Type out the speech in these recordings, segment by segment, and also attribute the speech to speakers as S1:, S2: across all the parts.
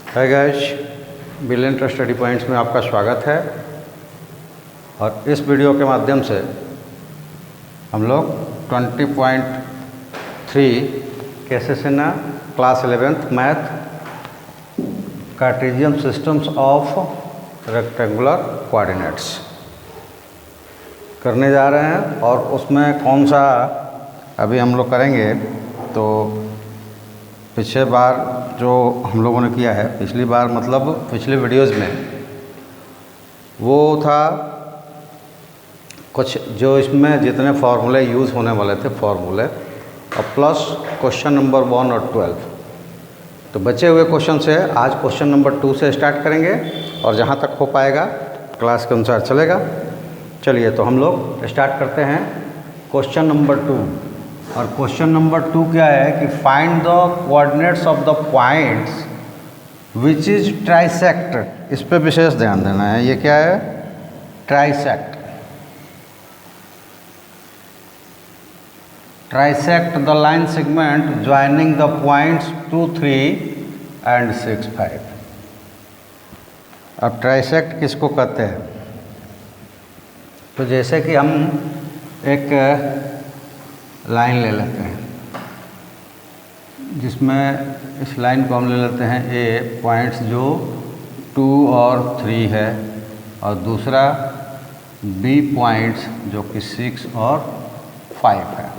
S1: Hi guys, billion trust study points में आपका स्वागत है। और इस वीडियो के माध्यम से हम लोग 20.3 के session class 11th math Cartesian systems of rectangular coordinates करने जा रहे हैं। और उसमें कौन सा अभी हम लोग करेंगे, तो पिछले बार जो हम लोगों ने किया है, पिछली बार मतलब पिछले वीडियोज़ में वो था कुछ जो इसमें जितने फार्मूले यूज़ होने वाले थे फार्मूले, और प्लस क्वेश्चन नंबर 1 और 12। तो बचे हुए क्वेश्चन से आज क्वेश्चन नंबर 2 से स्टार्ट करेंगे और जहाँ तक हो पाएगा क्लास के अनुसार चलेगा। चलिए तो हम लोग स्टार्ट करते हैं क्वेश्चन नंबर 2। और क्वेश्चन नंबर 2 क्या है कि find the coordinates of the points which is trisect. इस पे विशेष ध्यान देना है। ये क्या है? Trisect. Trisect the line segment joining the points 2, 3 and 6, 5। अब ट्राइसेक्ट किसको कहते हैं? तो जैसे कि हम एक लाइन ले लेते हैं, जिसमें इस लाइन को हम ले लेते हैं ए पॉइंट्स जो 2 और 3 है, और दूसरा बी पॉइंट्स जो कि 6 और 5 है।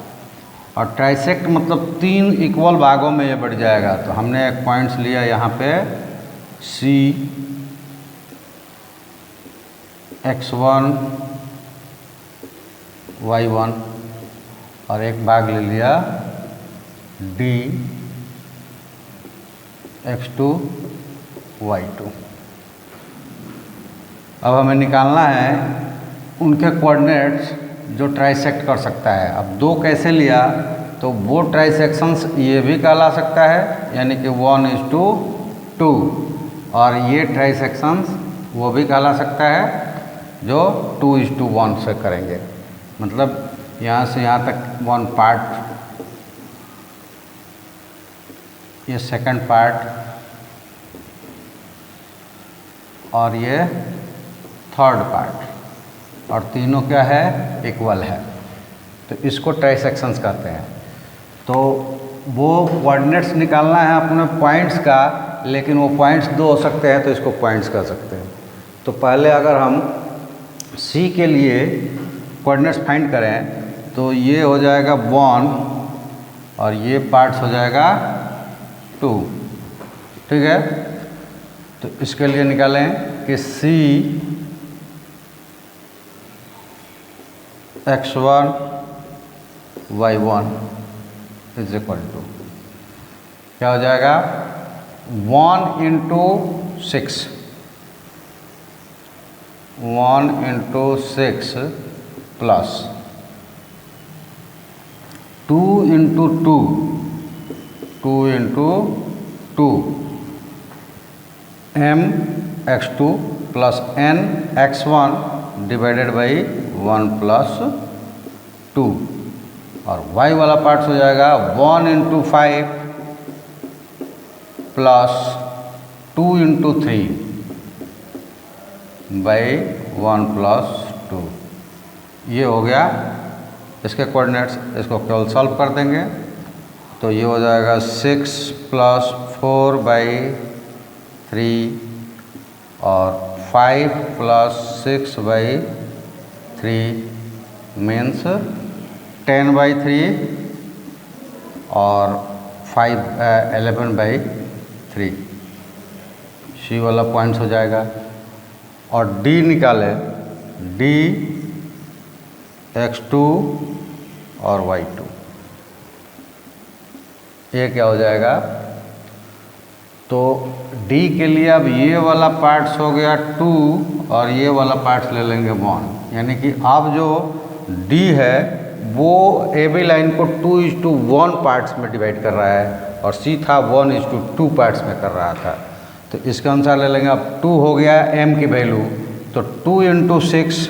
S1: और ट्राइसेक्ट मतलब 3 इक्वल भागों में ये बढ़ जाएगा। तो हमने एक पॉइंट्स लिया यहाँ पे सी x1 y1, और एक भाग ले लिया डी x2 y2। अब हमें निकालना है उनके कोऑर्डिनेट्स जो ट्राइसेक्ट कर सकता है। अब 2 कैसे लिया, तो वो ट्राइसेक्शंस ये भी कहला सकता है, यानी कि 1:2, और ये ट्राइसेक्शंस वो भी कहला सकता है जो 2:1 से करेंगे। मतलब यहाँ से यहाँ तक 1 पार्ट, ये सेकंड पार्ट, और ये थर्ड पार्ट, और तीनों क्या है? इक्वल है। तो इसको ट्राइसेक्शंस कहते हैं। तो वो कोऑर्डिनेट्स निकालना है अपने पॉइंट्स का, लेकिन वो पॉइंट्स 2 हो सकते हैं, तो इसको पॉइंट्स कह सकते हैं। तो पहले अगर हम सी के लिए कोऑर्डिनेट्स फाइंड करें, तो ये हो जाएगा 1 और ये पार्ट्स हो जाएगा 2। ठीक है? तो इसके लिए निकालें कि सी x1 y1 is equal to क्या हो जाएगा? 1 × 6, 1 × 6 plus 2 × 2, 2 × 2 m x2 plus n x1 divided by 1 + 2। और y वाला पार्ट हो जाएगा 1 × 5 प्लस 2 × 3 बाई 1 + 2। ये हो गया इसके कोऑर्डिनेट्स। इसको केवल सॉल्व कर देंगे तो ये हो जाएगा 6 + 4/3 और 5 + 6/3 मीन्स 10/3 और 11/3। सी वाला पॉइंट्स हो जाएगा। और डी निकाले, डी x2 और y2। ये क्या हो जाएगा? तो D के लिए अब ये वाला पार्ट्स हो गया 2 और ये वाला पार्ट्स ले लेंगे 1। यानी कि अब जो D है वो AB लाइन को 2:1 पार्ट्स में डिवाइड कर रहा है, और C था 1:2 पार्ट्स में कर रहा था। तो इसके अनुसार ले लेंगे। अब 2 हो गया M की वैल्यू, तो 2 × 6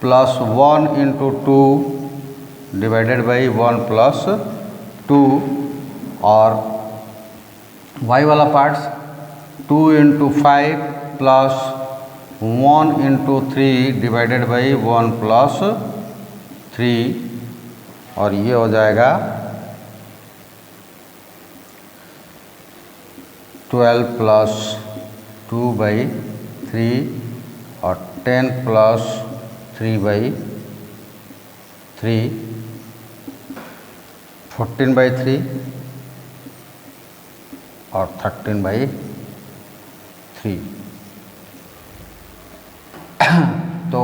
S1: प्लस 1 × 2 डिवाइडेड बाई 1 + 2, और y वाला parts 2 into 5 plus 1 into 3 divided by 1 plus 3 और ये हो जाएगा 12 प्लस 2 बाई 3 और 10 प्लस 3 बाई 3 14 बाई 3 और 13 बाई 3। तो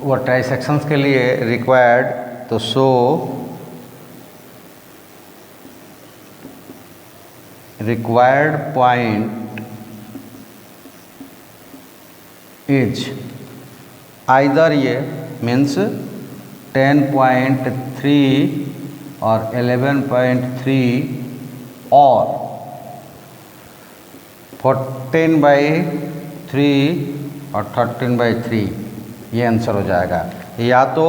S1: वो ट्राइसेक्शंस के लिए रिक्वायर्ड तो show required point is either ये मीन्स 10.3 और 11.3 और 14 बाई 3 और 13 बाई 3 ये आंसर हो जाएगा। या तो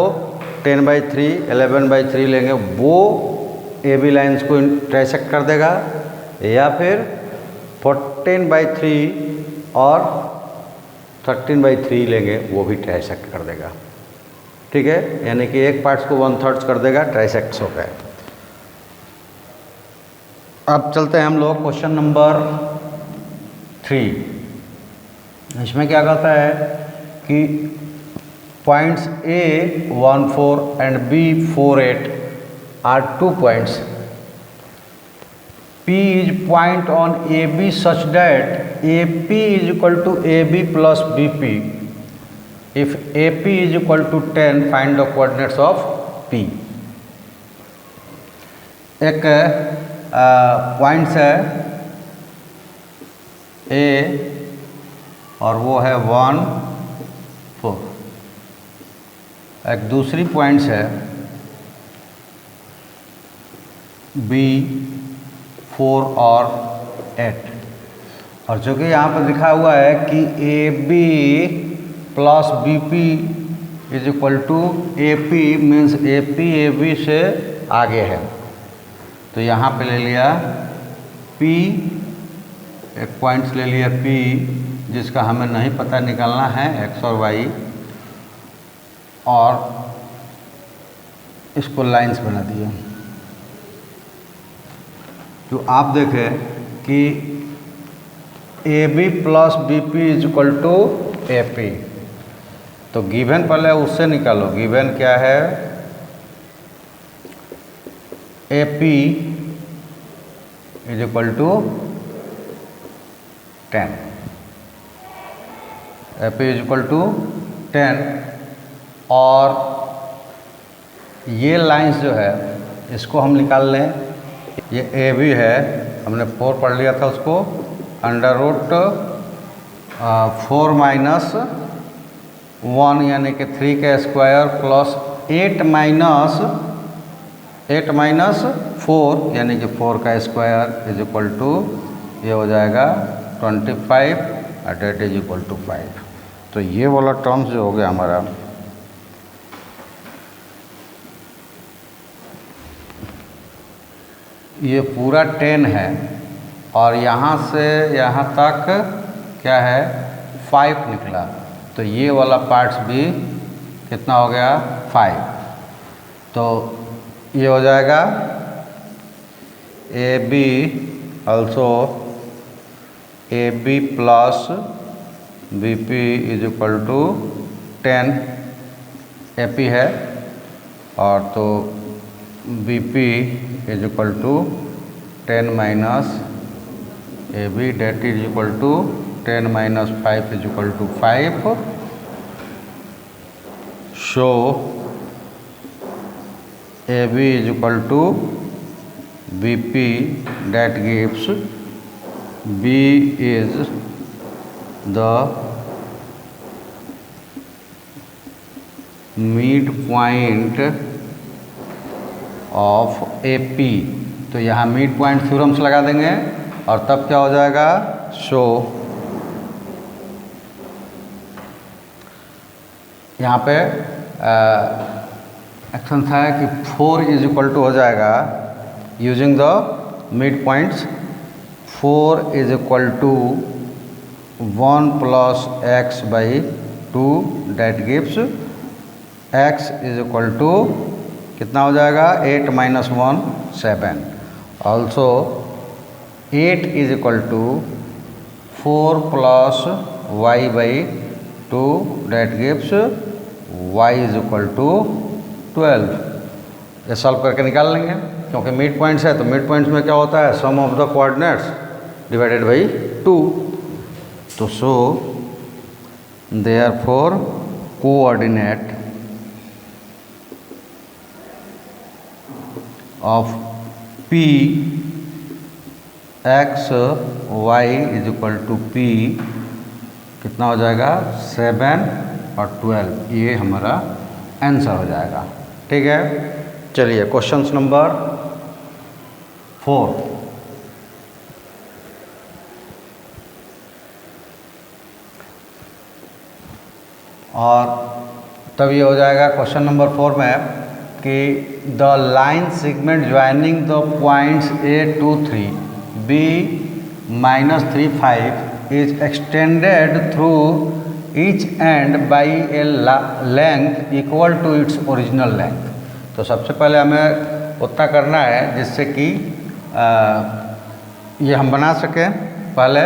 S1: 10 बाई 3 11 बाई 3 लेंगे वो ए बी लाइन्स को ट्राइसेक्ट कर देगा, या फिर 14 बाई 3 और 13 बाई 3 लेंगे वो भी ट्राइसेक्ट कर देगा। ठीक है, यानी कि एक पार्ट्स को 1/3 कर देगा, ट्राइसेक्ट्स हो गए। अब चलते हैं हम लोग क्वेश्चन नंबर 3। इसमें क्या कहता है कि points A 14 and B 48 are 2 points. P is point on AB such that AP is equal to AB plus BP. If AP is equal to 10, find the coordinates of P. एक points है A और वो है 1 4। एक दूसरी points है B 4 और 8, और जो कि यहाँ पर लिखा हुआ है कि AB plus BP is equal to AP means AP AB से आगे है। तो यहाँ पे ले लिया P, एक पॉइंट्स ले लिया P जिसका हमें नहीं पता निकालना है x और y, और इसको लाइंस बना दिए। तो आप देखें कि AB plus BP is equal to AP, तो गिवन पहले उससे निकालो। गिवन क्या है, AP is equal to 10, AP is equal to 10, और ये लाइंस जो है इसको हम निकाल लें। ये AB है, हमने 4 पढ़ लिया था उसको, अंडर रूट 4 माइनस 1 यानी कि 3 का स्क्वायर प्लस 8 माइनस 4 यानी कि 4 का स्क्वायर इज इक्वल टू ये हो जाएगा 25 और डेट इज इक्वल टू 5। तो ये वाला टर्म्स जो हो गया हमारा, ये पूरा 10 है और यहाँ से यहाँ तक क्या है 5 निकला, तो ये वाला पार्ट्स भी कितना हो गया 5। तो ये हो जाएगा AB also AB plus BP is equal to 10, AP है, और तो BP is equal to 10 minus AB, that is equal to 10 minus 5 is equal to 5। So AB is equal to BP, that gives B is the midpoint of AP। तो यहाँ mid point theorems लगा देंगे और तब क्या हो जाएगा, show यहाँ पे एक्शन था कि 4 इज इक्वल टू हो जाएगा using the mid points 4 is equal to 1 plus x by 2 that gives x is equal to कितना हो जाएगा 8 minus 1 7। Also 8 is equal to 4 plus y by 2 that gives y is equal to 12। ये solve करके निकाल लेंगे क्योंकि mid points है, तो मिड पॉइंट्स में क्या होता है sum of the coordinates divided by 2। तो so therefore coordinate of p x y is equal to p कितना हो जाएगा 7 और 12, ये हमारा आंसर हो जाएगा। ठीक है, चलिए क्वेश्चन नंबर 4। और तब ये हो जाएगा क्वेश्चन नंबर 4 में कि the line segment joining the points A23 B-3 5 is extended through each end by a length equal to its original length. तो सबसे पहले हमें उतना करना है जिससे कि ये हम बना सकें। पहले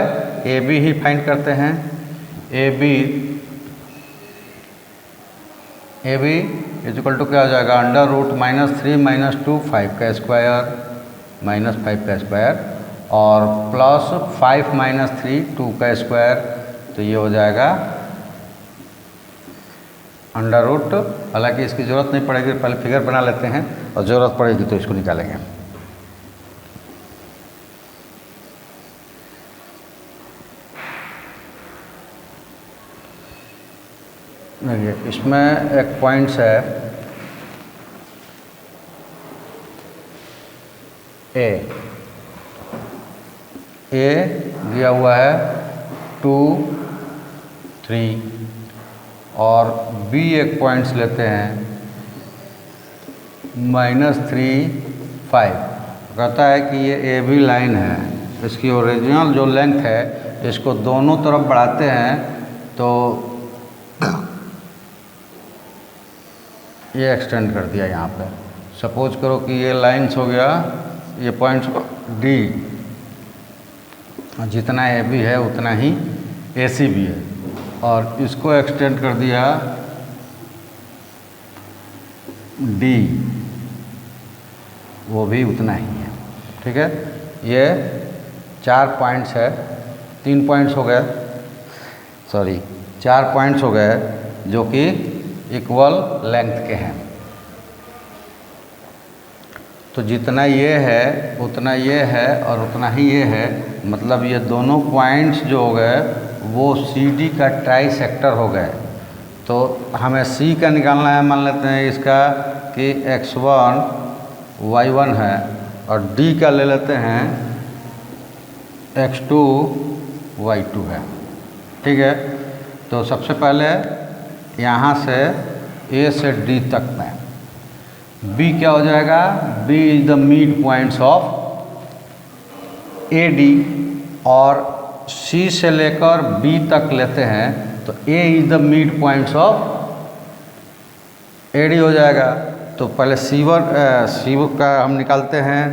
S1: ए बी ही फाइंड करते हैं। A B is equal to क्या हो जाएगा अंडर रूट -3 - 2 5 का स्क्वायर -5 का स्क्वायर और प्लस 5 - 3 2 का स्क्वायर। तो ये हो जाएगा अंडर रूट। हालांकि इसकी ज़रूरत नहीं पड़ेगी, पहले फिगर बना लेते हैं और ज़रूरत पड़ेगी तो इसको निकालेंगे। देखिए इसमें एक पॉइंट्स है ए दिया हुआ है 2 3 और बी एक पॉइंट्स लेते हैं -3 5। कहता है कि ये ए बी लाइन है, इसकी ओरिजिनल जो लेंथ है इसको दोनों तरफ बढ़ाते हैं तो ये एक्सटेंड कर दिया यहाँ पे। सपोज करो कि ये लाइन्स हो गया, ये पॉइंट्स डी, जितना ए बी है उतना ही ए सी भी है, और इसको एक्सटेंड कर दिया डी, वो भी उतना ही है। ठीक है, ये 4 पॉइंट्स है, 3 पॉइंट्स हो गए, सॉरी 4 पॉइंट्स हो गए जो कि इक्वल लेंथ के हैं। तो जितना ये है उतना ये है और उतना ही ये है, मतलब ये दोनों पॉइंट्स जो हो गए वो सी डी का ट्राई सेक्टर हो गए। तो हमें सी का निकालना है, मान लेते हैं इसका कि x1 y1 है और डी का ले लेते हैं x2 y2 है। ठीक है, तो सबसे पहले यहाँ से ए से डी तक में बी क्या हो जाएगा, B is the mid points of A D, और सी से लेकर बी तक लेते हैं तो A is the mid points of A D हो जाएगा। तो पहले सी का हम निकालते हैं।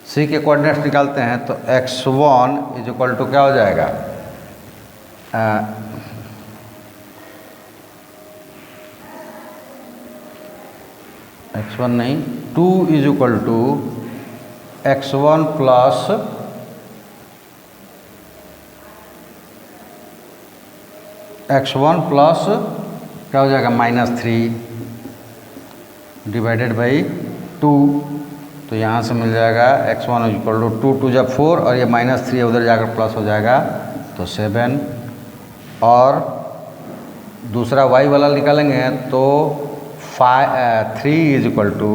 S1: सी के कोऑर्डिनेट्स निकालते हैं तो x1 इज इक्वल टू क्या हो जाएगा, x1 नहीं 2 is equal to x1 plus क्या हो जाएगा -3 डिवाइडेड बाई 2। तो यहाँ से मिल जाएगा x1 इक्वल टू 2 जब 4 और ये -3 उधर जाकर प्लस हो जाएगा तो 7। और दूसरा y वाला निकालेंगे तो 3 is equal to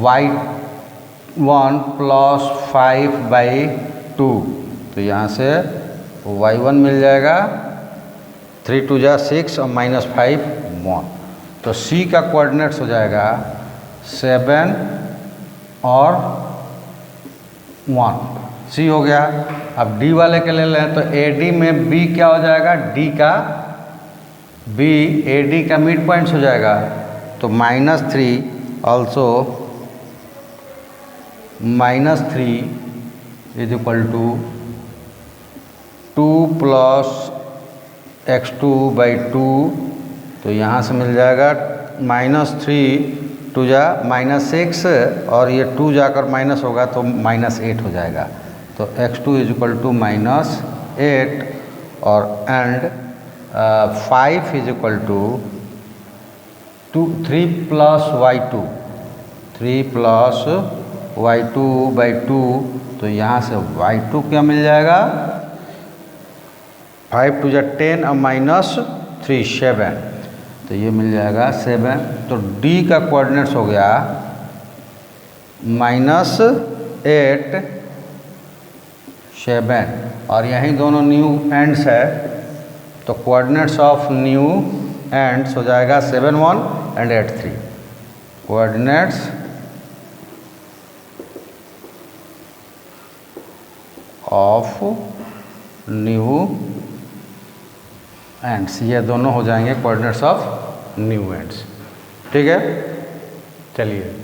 S1: y1 plus 5/2। तो यहाँ से y1 मिल जाएगा 3 2 जा 6 और -5 1। तो तो C का कोऑर्डिनेट्स हो जाएगा 7 और 1, C हो गया। अब D वाले के ले लें तो AD में B क्या हो जाएगा, AD का मिड पॉइंट्स हो जाएगा, तो -3 also -3 is equal to 2 + x2/2, तो यहाँ से मिल जाएगा -3 2 जा -6 और ये 2 जाकर माइनस होगा तो -8 हो जाएगा, तो x2 इज इक्वल टू -8 और and 5 is equal to 3 + y2, 3 + y2/2, तो यहाँ से y2 क्या मिल जाएगा, 5 2 जा 10 और -3 7, तो ये मिल जाएगा 7। तो D का कोऑर्डिनेट्स हो गया -8 7 और यहीं दोनों न्यू एंड्स है, तो कोऑर्डिनेट्स ऑफ न्यू एंड्स हो जाएगा 7 1 and 8 3। Coordinates of new ends, ये दोनों हो जाएंगे कोऑर्डिनेट्स ऑफ न्यू एंड्स। ठीक है, चलिए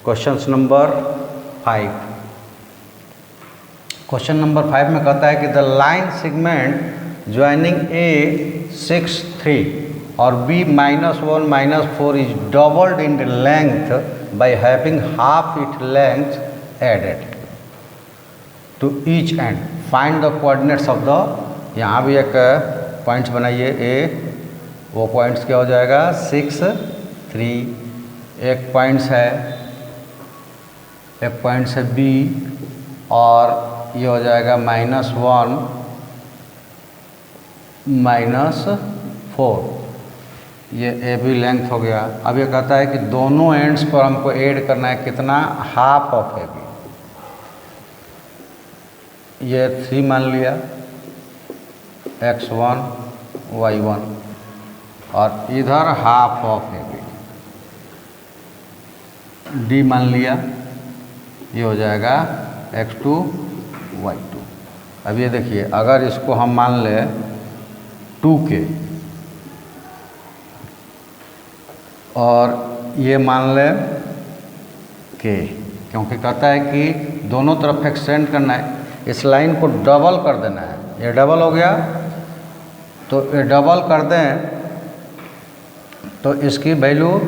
S1: क्वेश्चन नंबर 5। क्वेश्चन नंबर 5 में कहता है कि the line segment joining A6 3 और B -1 -4 is doubled in the length by having half it length added to each end, find the coordinates of the, यहाँ भी एक पॉइंट्स बनाइए A, वो पॉइंट्स क्या हो जाएगा 6 3, एक पॉइंट्स है B और ये हो जाएगा -1 -4, ये AB लेंथ हो गया। अब ये कहता है कि दोनों एंड्स पर हमको ऐड करना है कितना, हाफ ऑफ AB, ये 3 मान लिया x1 y1 और इधर हाफ ऑफ AB D मान लिया, ये हो जाएगा x2 y2। अब ये देखिए अगर इसको हम मान लें 2k और ये मान लें k, क्योंकि कहता है कि दोनों तरफ एक्सटेंड करना है, इस लाइन को डबल कर देना है, ये डबल हो गया, तो ये डबल कर दें तो इसकी वैल्यू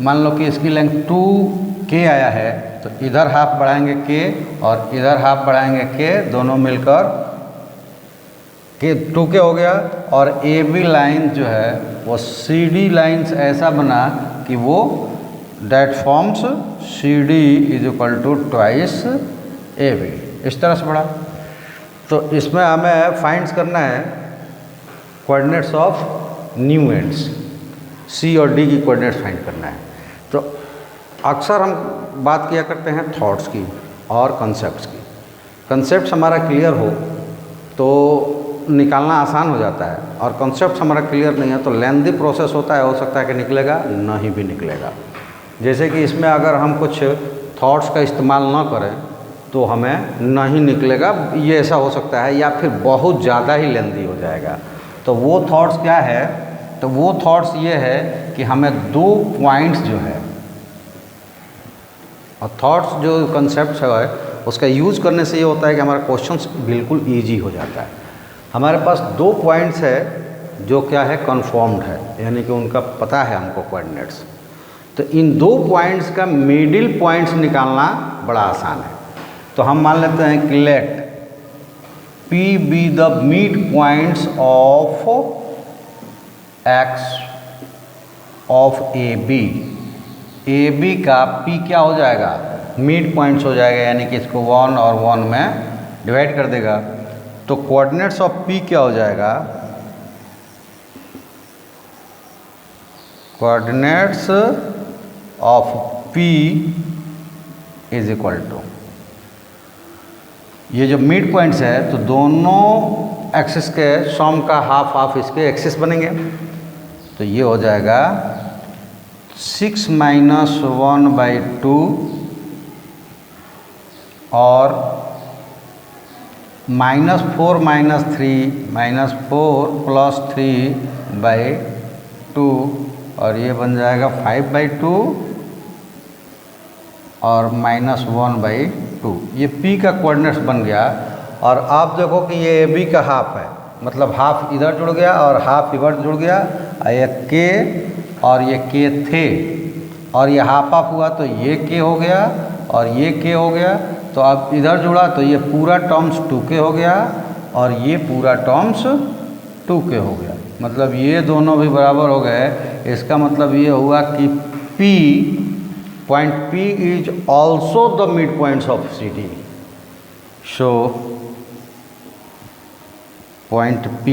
S1: मान लो कि इसकी लेंथ 2k आया है, तो इधर हाफ बढ़ाएंगे k और इधर हाफ बढ़ाएंगे k, दोनों मिलकर k 2k हो गया। और AB लाइन जो है वो CD लाइन्स ऐसा बना कि वो that forms CD is equal to twice AB, इस तरह से बढ़ा। तो इसमें हमें फाइंड्स करना है coordinates of new ends, C और D की कोऑर्डिनेट्स फाइंड करना है। तो अक्सर हम बात किया करते हैं थॉट्स की और कॉन्सेप्ट्स की। कॉन्सेप्ट्स हमारा क्लियर हो तो निकालना आसान हो जाता है, और कॉन्सेप्ट्स हमारा क्लियर नहीं है तो लेंथी प्रोसेस होता है, हो सकता है कि निकलेगा, नहीं भी निकलेगा। जैसे कि इसमें अगर हम कुछ थॉट्स का इस्तेमाल ना करें तो हमें नहीं निकलेगा, ये ऐसा हो सकता है, या फिर बहुत ज़्यादा ही लेंथी हो जाएगा। तो वो थॉट्स क्या है, तो वो थॉट्स ये है कि हमें 2 पॉइंट्स जो है, और थॉट्स जो कंसेप्ट है उसका यूज़ करने से ये होता है कि हमारा क्वेश्चंस बिल्कुल इजी हो जाता है। हमारे पास 2 पॉइंट्स है जो क्या है, कन्फर्म्ड है, यानी कि उनका पता है हमको कोऑर्डिनेट्स। तो इन 2 पॉइंट्स का मिडिल पॉइंट्स निकालना बड़ा आसान है। तो हम मान लेते हैं कि let P be the mid points of x of AB। AB का P क्या हो जाएगा, मिड पॉइंट्स हो जाएगा, यानी कि इसको 1 और 1 में डिवाइड कर देगा। तो कोऑर्डिनेट्स ऑफ P क्या हो जाएगा, coordinates of P is equal to, ये जो मिड पॉइंट्स है तो दोनों एक्सिस के सम का हाफ हाफ इसके एक्सिस बनेंगे, तो ये हो जाएगा 6 माइनस 1/2 और -4 माइनस 3 -4 प्लस 3/2 और ये बन जाएगा 5/2 और -1/2। ये p का कोऑर्डिनेट्स बन गया। और आप देखो कि ये AB का हाफ है, मतलब हाफ इधर जुड़ गया और हाफ इधर जुड़ गया। ये k और ये k थे और ये हाफ हाफ हुआ तो ये k हो गया और ये k हो गया। तो अब इधर जुड़ा तो ये पूरा टर्म्स 2k हो गया और ये पूरा टर्म्स 2k हो गया। मतलब ये दोनों भी बराबर हो गए। इसका मतलब ये हुआ कि point P is also the mid points of CD। So point P,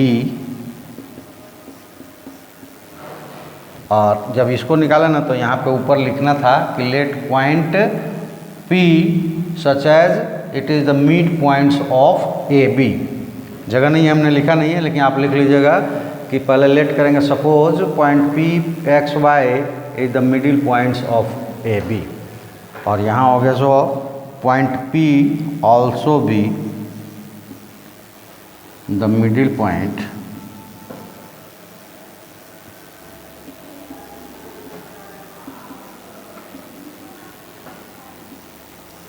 S1: और जब इसको निकाला ना तो यहाँ पे ऊपर लिखना था कि let point P such as it is the mid points of AB। जगह नहीं है, हमने लिखा नहीं है, लेकिन आप लिख लीजिएगा कि पहले लेट करेंगे suppose point P x y is the middle points of AB। और यहाँ हो गया so point P also be the middle point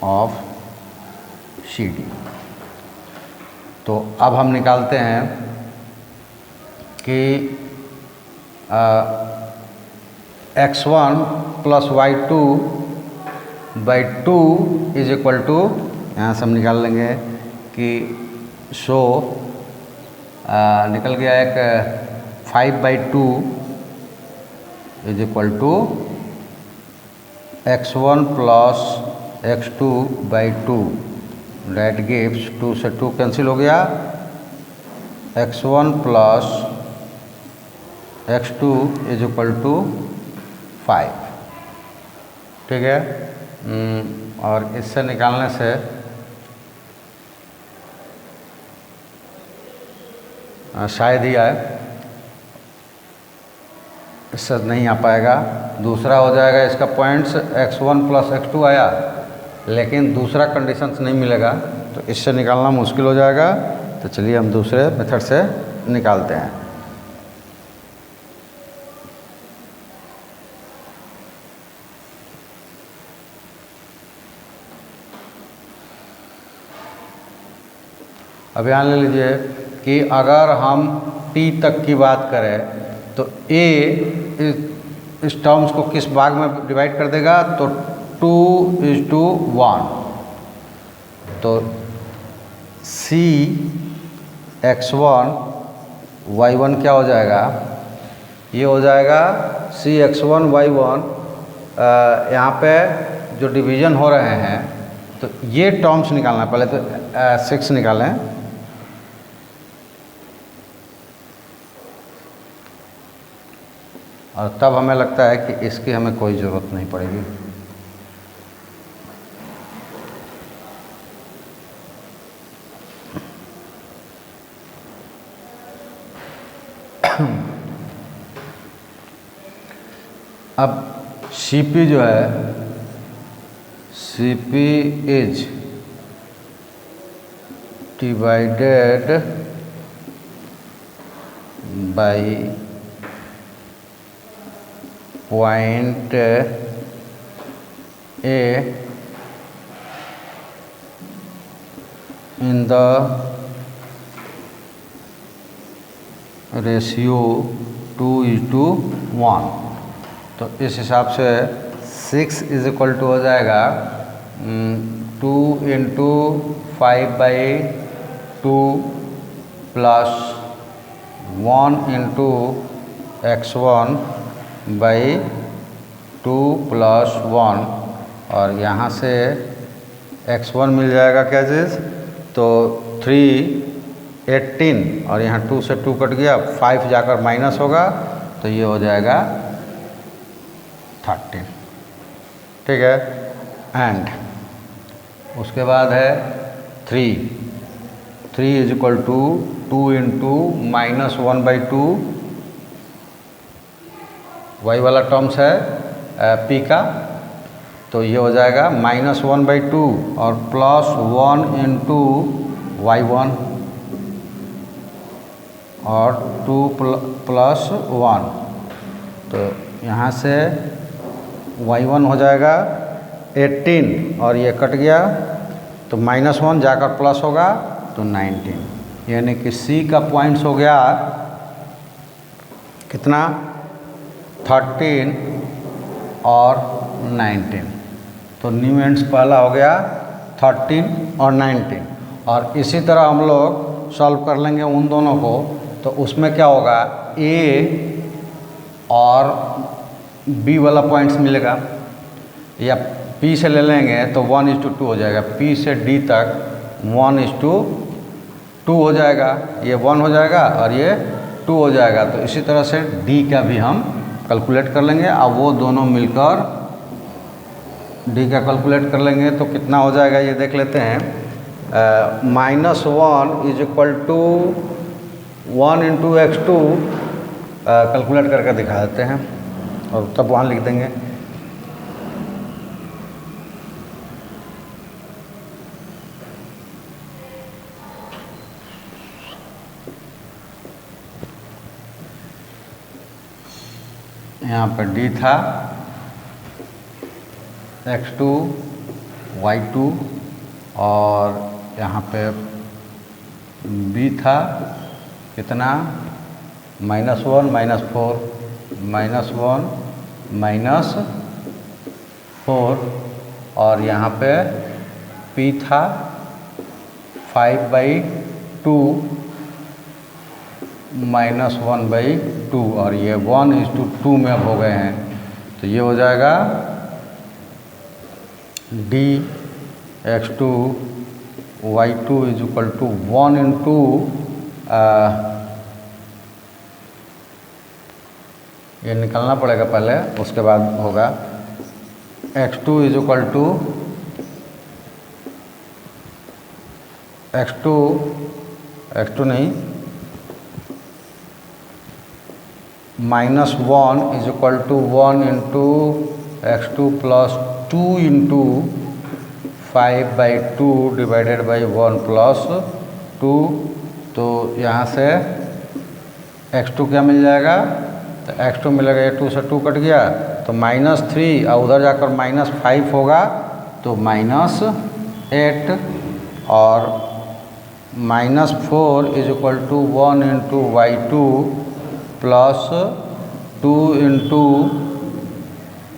S1: of CD। तो अब हम निकालते हैं कि x1 plus y2/2 is equal to, यहाँ से हम निकाल लेंगे कि सो निकल गया एक 5/2 is equal to x1 plus x2/2 that gives 2 से 2 कैंसिल हो गया, x1 plus x2 is equal to 5। ठीक है। और इससे निकालने से शायद ही आए, इससे नहीं आ पाएगा। दूसरा हो जाएगा इसका पॉइंट्स x1 प्लस x2 आया, लेकिन दूसरा कंडीशंस नहीं मिलेगा तो इससे निकालना मुश्किल हो जाएगा। तो चलिए हम दूसरे मेथड से निकालते हैं। अब यहाँ ले लीजिए कि अगर हम T तक की बात करें तो A इस टर्म्स को किस भाग में डिवाइड कर देगा, तो 2:1। तो CX1 Y1 क्या हो जाएगा, ये हो जाएगा CX1 Y1। यहाँ पे जो डिवीज़न हो रहे हैं तो ये टर्म्स निकालना, पहले तो 6 निकालें। और तब हमें लगता है कि इसकी हमें कोई ज़रूरत नहीं पड़ेगी। अब CP जो है, CP is divided by point A in the ratio 2:1। तो इस हिसाब से 6 इज इक्वल टू हो जाएगा 2 × 5/2 प्लस 1 × x1/2 प्लस 1। और यहाँ से x1 मिल जाएगा क्या चीज़, तो 3/18 और यहाँ 2 से 2 कट गया, 5 जाकर माइनस होगा तो ये हो जाएगा 13। ठीक है। एंड उसके बाद है 3 इज इक्वल टू 2 × -1/2 y वाला टर्म्स है पी का, तो ये हो जाएगा -1/2 और +1 इंटू y1 और 2 + 1, तो यहाँ से y1 हो जाएगा 18 और ये कट गया तो -1 जाकर प्लस होगा तो 19, यानी कि C का पॉइंट्स हो गया कितना 13 और 19, तो न्यू एंड्स पहला हो गया 13 और 19, और इसी तरह हम लोग सॉल्व कर लेंगे उन दोनों को, तो उसमें क्या होगा A और B वाला पॉइंट्स मिलेगा, या P से ले लेंगे तो 1:2 हो जाएगा, P से D तक 1:2 हो जाएगा, ये 1 हो जाएगा और ये 2 हो जाएगा, तो इसी तरह से D का भी हम कैलकुलेट कर लेंगे। अब वो दोनों मिलकर D का कैलकुलेट कर लेंगे तो कितना हो जाएगा ये देख लेते हैं। -1 = 1 इंटू x2 कैलकुलेट करके दिखा देते हैं और तब वहाँ लिख देंगे। यहाँ पर D था x2 y2 और यहाँ पे B था कितना -1 -4 -1 -4 और यहाँ पे P था 5/2 -1/2 और ये 1:2 में अब हो गए हैं, तो ये हो जाएगा D x2 y2 = 1 इंटू ये निकालना पड़ेगा पहले, उसके बाद होगा x2 नहीं -1 = 1 into x2 + 2 into 5/2 divided by 1 + 2, तो यहाँ से x2 क्या मिल जाएगा, तो x2 मिलेगा, ये 2 से 2 कट गया तो -3 और उधर जाकर -5 होगा तो -8 और -4 = 1 into y2 + 2 into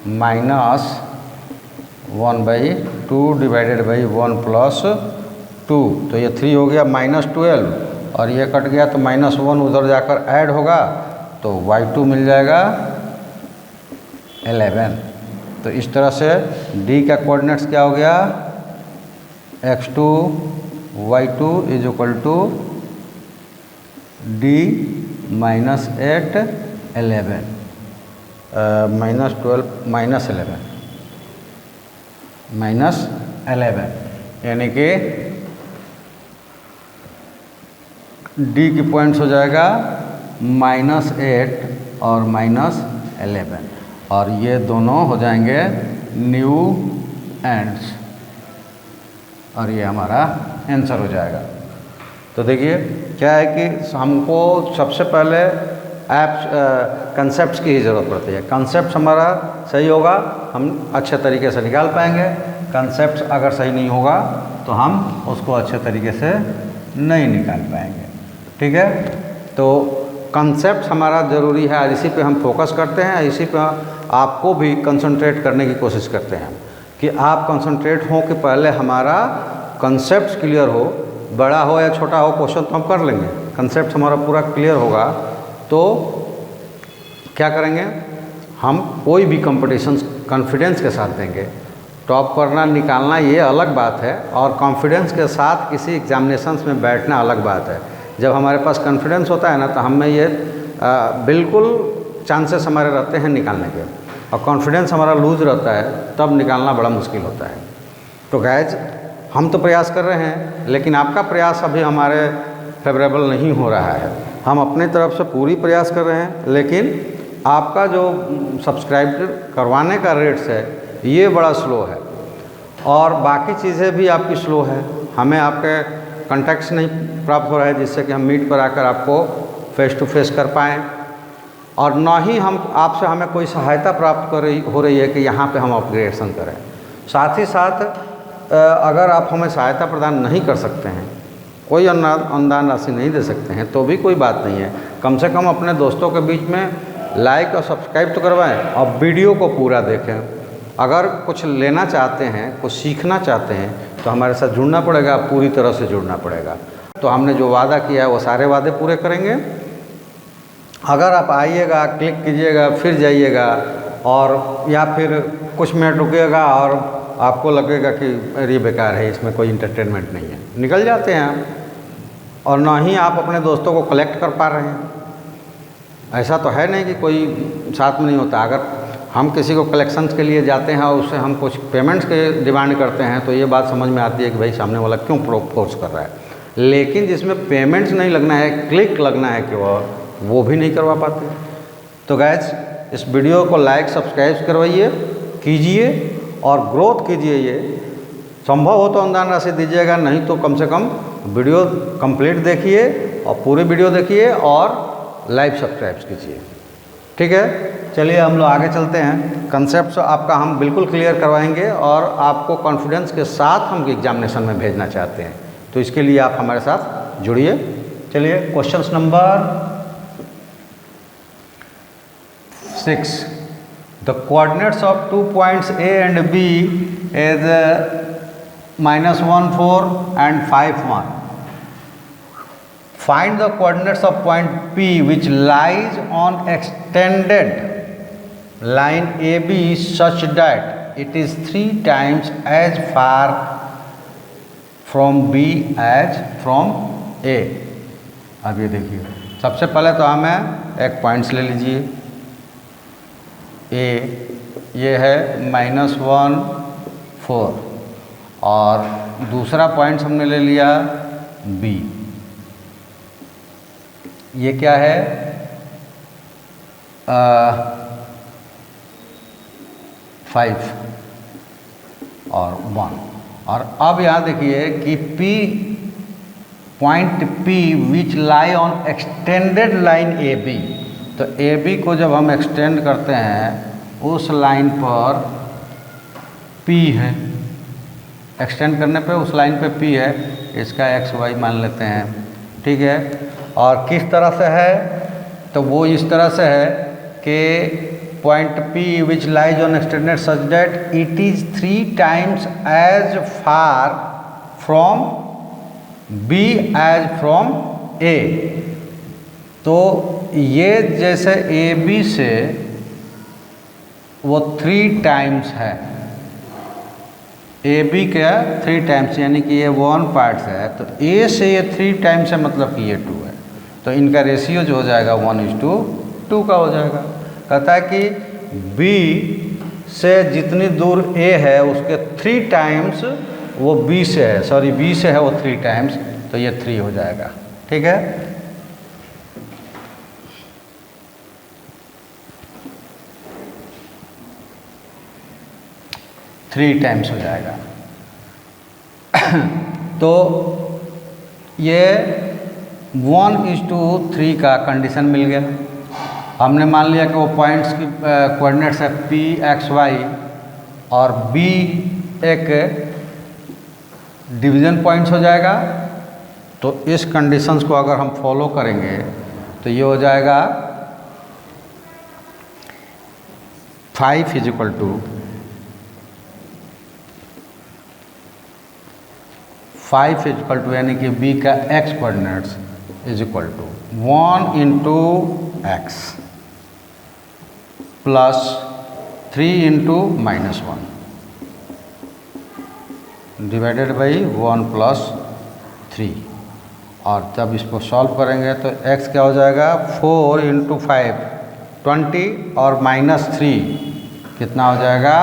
S1: -1/2 divided by 1 + 2, तो ये 3 हो गया -12 और ये कट गया तो -1 उधर जाकर ऐड होगा तो y2 मिल जाएगा 11। तो इस तरह से D का कोऑर्डिनेट्स क्या हो गया x2 y2 = D -8 11 -11 यानी कि D की पॉइंट्स हो जाएगा -8 और -11 और ये दोनों हो जाएंगे न्यू एंड्स और ये हमारा आंसर हो जाएगा। तो देखिए क्या है कि हमको सबसे पहले कंसेप्ट्स की ही ज़रूरत पड़ती है। कंसेप्ट हमारा सही होगा हम अच्छे तरीके से निकाल पाएंगे, कंसेप्ट अगर सही नहीं होगा तो हम उसको अच्छे तरीके से नहीं निकाल पाएंगे। ठीक है, तो कंसेप्ट हमारा ज़रूरी है, इसी पे हम फोकस करते हैं, इसी पे आपको भी कंसंट्रेट करने की कोशिश करते हैं कि आप कंसंट्रेट हो कि पहले हमारा कंसेप्ट क्लियर हो, बड़ा हो या छोटा हो क्वेश्चन तो हम कर लेंगे, कंसेप्ट हमारा पूरा क्लियर होगा तो क्या करेंगे हम कोई भी कंपटीशन कॉन्फिडेंस के साथ देंगे। टॉप करना निकालना ये अलग बात है और कॉन्फिडेंस के साथ किसी एग्जामिनेशंस में बैठना अलग बात है। जब हमारे पास कॉन्फिडेंस होता है ना तो हमें ये बिल्कुल चांसेस हमारे रहते हैं निकालने के, और कॉन्फिडेंस हमारा लूज रहता है तब निकालना बड़ा मुश्किल होता है। तो गाइज हम तो प्रयास कर रहे हैं लेकिन आपका प्रयास अभी हमारे फेवरेबल नहीं हो रहा है। हम अपने तरफ से पूरी प्रयास कर रहे हैं लेकिन आपका जो सब्सक्राइब करवाने का रेट्स है ये बड़ा स्लो है, और बाकी चीज़ें भी आपकी स्लो है। हमें आपके कॉन्टैक्ट्स नहीं प्राप्त हो रहा है जिससे कि हम मीट पर आकर आपको फेस टू फेस कर पाएँ, और ना ही हम आपसे हमें कोई सहायता प्राप्त हो रही है कि यहाँ पे हम अपग्रेडेशन करें। साथ ही साथ अगर आप हमें सहायता प्रदान नहीं कर सकते हैं, कोई अनुदान राशि नहीं दे सकते हैं, तो भी कोई बात नहीं है। कम से कम अपने दोस्तों के बीच में लाइक और सब्सक्राइब तो करवाएं और वीडियो को पूरा देखें। अगर कुछ लेना चाहते हैं, कुछ सीखना चाहते हैं, तो हमारे साथ जुड़ना पड़ेगा, पूरी तरह से जुड़ना पड़ेगा। तो हमने जो वादा किया है वो सारे वादे पूरे करेंगे। अगर आप आइएगा, क्लिक कीजिएगा, फिर जाइएगा, और या फिर कुछ मिनट रुकिएगा और आपको लगेगा कि अरे बेकार है, इसमें कोई इंटरटेनमेंट नहीं है, निकल जाते हैं आप, और ना ही आप अपने दोस्तों को कलेक्ट कर पा रहे हैं। ऐसा तो है नहीं कि कोई साथ में नहीं होता। अगर हम किसी को कलेक्शंस के लिए जाते हैं और उससे हम कुछ पेमेंट्स के डिमांड करते हैं तो ये बात समझ में आती है कि भाई सामने वाला क्यों फोर्स कर रहा है। लेकिन जिसमें पेमेंट्स नहीं लगना है, क्लिक लगना है कि वो भी नहीं करवा पाते। तो गाइस, इस वीडियो को लाइक सब्सक्राइब करवाइए, कीजिए और ग्रोथ कीजिए। ये संभव हो तो अनुदान राशि दीजिएगा, नहीं तो कम से कम वीडियो कंप्लीट देखिए और पूरी वीडियो देखिए और लाइव सब्सक्राइब कीजिए। ठीक है, चलिए हम लोग आगे चलते हैं। कंसेप्ट आपका हम बिल्कुल क्लियर करवाएंगे और आपको कॉन्फिडेंस के साथ हम एग्जामिनेशन में भेजना चाहते हैं, तो इसके लिए आप हमारे साथ जुड़िए। चलिए question number 6, the coordinates of 2 points A and B is -1 4 and 5 1. Find the coordinates of point P which lies on extended line AB such that it is 3 times as far from B as from A. अब ये देखिए, सबसे पहले तो हमें एक points ले लीजिए। A ये है -1 4 और दूसरा पॉइंट्स हमने ले लिया B, ये क्या है 5 और 1। और अब यहाँ देखिए कि P point P which lie on extended line AB, तो AB को जब हम एक्सटेंड करते हैं उस लाइन पर P है, एक्सटेंड करने पे उस लाइन पे P है, इसका XY मान लेते हैं। ठीक है, और किस तरह से है, तो वो इस तरह से है कि point P which lies on extended such that it is 3 times as far from B as from A। तो ये जैसे AB से वो 3 times है, AB का 3 times, यानी कि ये 1 पार्ट्स है, तो A से ये 3 times है, मतलब कि ये 2 है, तो इनका रेशियो जो हो जाएगा 1:2 का हो जाएगा। कहता है कि B से जितनी दूर A है उसके 3 times वो B से है, सॉरी B से है वो 3 times, तो ये 3 हो जाएगा। ठीक है, थ्री टाइम्स हो जाएगा। तो ये 1:3 का कंडीशन मिल गया। हमने मान लिया कि वो पॉइंट्स की कोऑर्डिनेट्स है P X Y और B एक डिवीज़न पॉइंट्स हो जाएगा। तो इस कंडीशंस को अगर हम फॉलो करेंगे तो ये हो जाएगा 5 = 5 = यानी कि B का x coordinates = 1 × x plus 3 × -1 divided by 1 + 3। और जब इसको सॉल्व करेंगे तो x क्या हो जाएगा 4 × 5 20 और -3 कितना हो जाएगा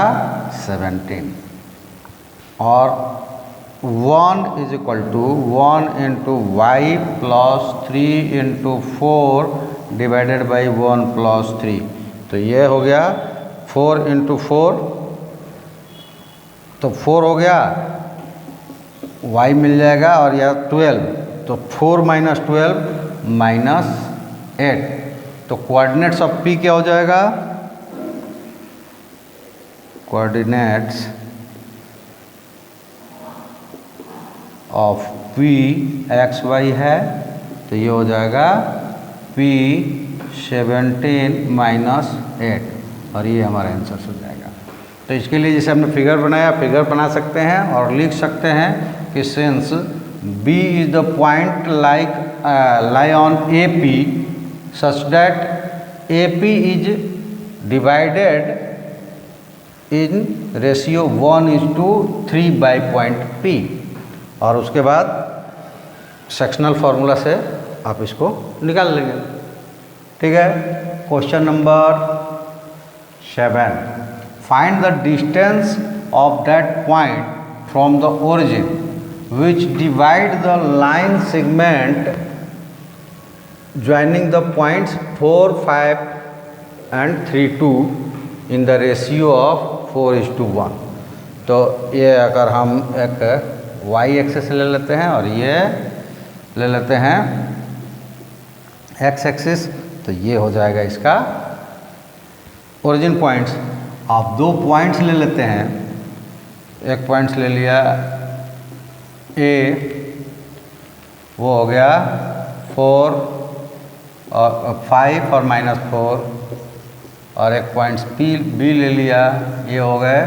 S1: 17। और 1 = 1 × y + 3 × 4 डिवाइडेड बाई 1 + 3, तो ये हो गया 4 इंटू 4, तो 4 हो गया, y मिल जाएगा, और यह 12, तो 4 माइनस 12 माइनस 8, तो कोऑर्डिनेट्स ऑफ p क्या हो जाएगा, coordinates of p x y है, तो ये हो जाएगा p 17 माइनस 8, और ये हमारा आंसर हो जाएगा। तो इसके लिए जैसे हमने फिगर बनाया, फिगर बना सकते हैं और लिख सकते हैं कि since B is the point lie on AP such that AP is divided in ratio 1:3 by point P, और उसके बाद सेक्शनल फार्मूला से आप इसको निकाल लेंगे। ठीक है। Question number 7, find the distance of that point from the origin which divide the line segment joining the points 4, 5 and 3, 2 in the ratio of 4:1। तो ये अगर हम एक y एक्सिस ले लेते हैं और ये ले लेते हैं x एक्सिस, तो ये हो जाएगा इसका ओरिजिन पॉइंट्स। आप दो पॉइंट्स ले लेते हैं, एक पॉइंट्स ले लिया A, वो हो गया 4 और 5 और -4, और एक पॉइंट्स B ले लिया, ये हो गए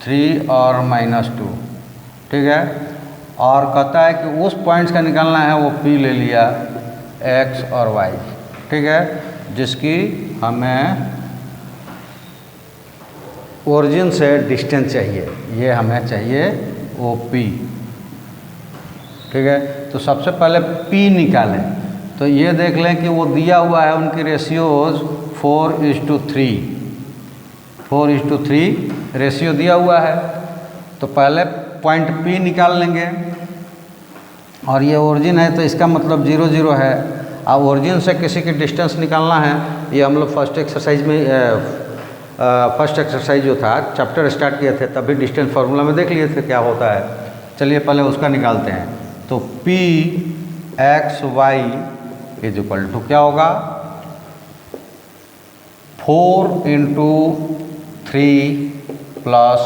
S1: 3 और -2। ठीक है। और कहता है कि उस पॉइंट्स का निकालना है, वो P ले लिया X और Y। ठीक है। जिसकी हमें ओरिजिन से डिस्टेंस चाहिए, ये हमें चाहिए OP। ठीक है। तो सबसे पहले P निकालें, तो ये देख लें कि वो दिया हुआ है, उनकी रेशियोज 4:3, 4:3 रेशियो दिया हुआ है। तो पहले पॉइंट P निकाल लेंगे, और ये ओरिजिन है तो इसका मतलब 0, 0 है। अब ओरिजिन से किसी की डिस्टेंस निकालना है, ये हम लोग फर्स्ट एक्सरसाइज जो था चैप्टर स्टार्ट किए थे तभी डिस्टेंस फार्मूला में देख लिए थे क्या होता है। चलिए पहले उसका निकालते हैं। तो P x y is equal to क्या होगा, 4 into 3 plus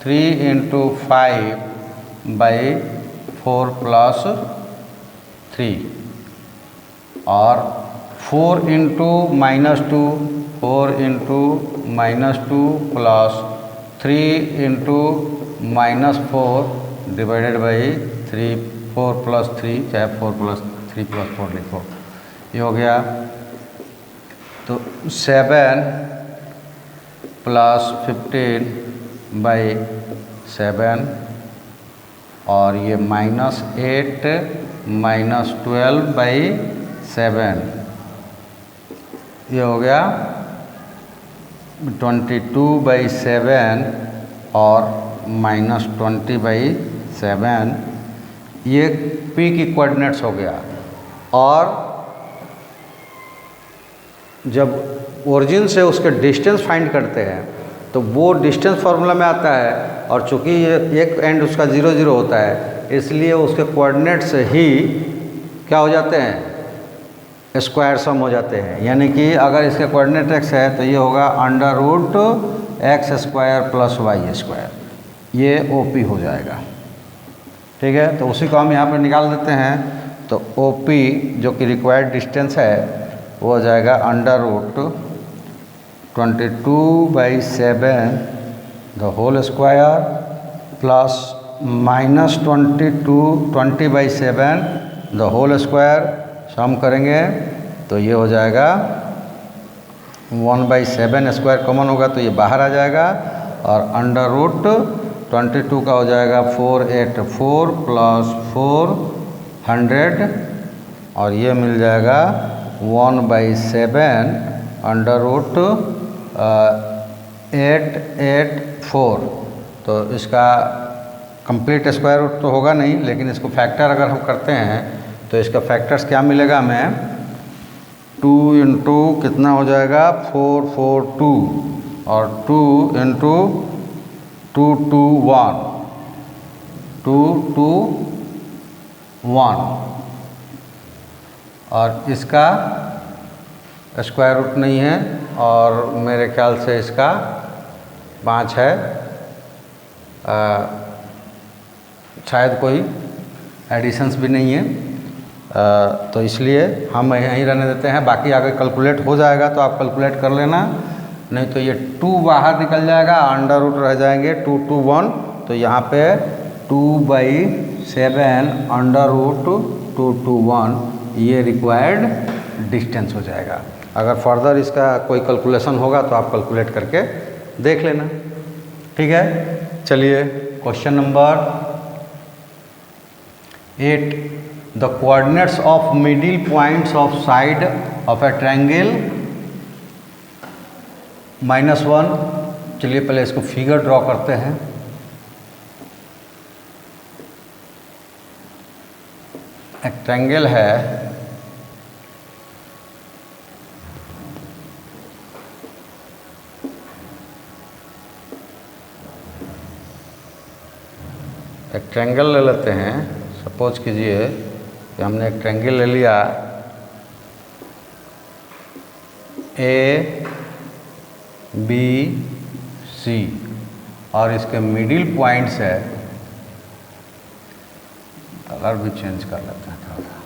S1: 3 into 5 by 4 plus 3, और 4 into -2, 4 into -2 plus 3 into -4 divided by 3, 4 plus 3, चाहे 4 प्लस 3 प्लस 4 लिखो, ये हो गया। तो 7 प्लस 15 बाई 7, और ये -8 -12 बाई 7, ये हो गया 22/7 और -20/7, ये P की कोऑर्डिनेट्स हो गया। और जब ओरिजिन से उसके डिस्टेंस फाइंड करते हैं तो वो डिस्टेंस फार्मूला में आता है, और चूंकि ये एक एंड उसका 0, 0 होता है, इसलिए उसके कोऑर्डिनेट्स ही क्या हो जाते हैं, स्क्वायर सम हो जाते हैं। यानी कि अगर इसके कोऑर्डिनेट x है तो ये होगा √x² प्लस y², ये OP हो जाएगा। ठीक है। तो उसी को हम यहाँ पर निकाल देते हैं। तो OP जो कि रिक्वायर्ड डिस्टेंस है वो हो जाएगा √22/7 the whole square plus -20/7 the whole square, sum करेंगे तो ये हो जाएगा 1/7 स्क्वायर कॉमन होगा तो ये बाहर आ जाएगा, और √22 का हो जाएगा 484 प्लस 400, और ये मिल जाएगा 1/7 √884। तो इसका कंप्लीट स्क्वायर रूट तो होगा नहीं, लेकिन इसको फैक्टर अगर हम करते हैं तो इसका फैक्टर्स क्या मिलेगा हमें, 2 इंटू कितना हो जाएगा 4 4 2 और 2 इंटू 2 2 1 2 2 1 और इसका स्क्वायर रूट नहीं है और मेरे ख्याल से इसका 5 है, शायद कोई एडिशंस भी नहीं है, तो इसलिए हम यहीं रहने देते हैं। बाकी अगर कैलकुलेट हो जाएगा तो आप कैलकुलेट कर लेना, नहीं तो ये 2 बाहर निकल जाएगा, अंडर रूट रह जाएंगे 2 2 1, तो यहाँ पे 2/7 अंडर रूट 2 2 1 ये रिक्वायर्ड डिस्टेंस हो जाएगा। अगर फर्दर इसका कोई कैलकुलेशन होगा तो आप कैलकुलेट करके देख लेना, ठीक है। चलिए question number 8, the coordinates of middle points of side of A triangle -1। चलिए पहले इसको फिगर ड्रॉ करते हैं। एक ट्रायंगल है, एक ट्रायंगल ले लेते हैं। सपोज कीजिए कि हमने एक ट्रायंगल ले लिया ए बी सी और इसके मिडिल पॉइंट्स है, कलर भी चेंज कर लेते हैं थोड़ा सा।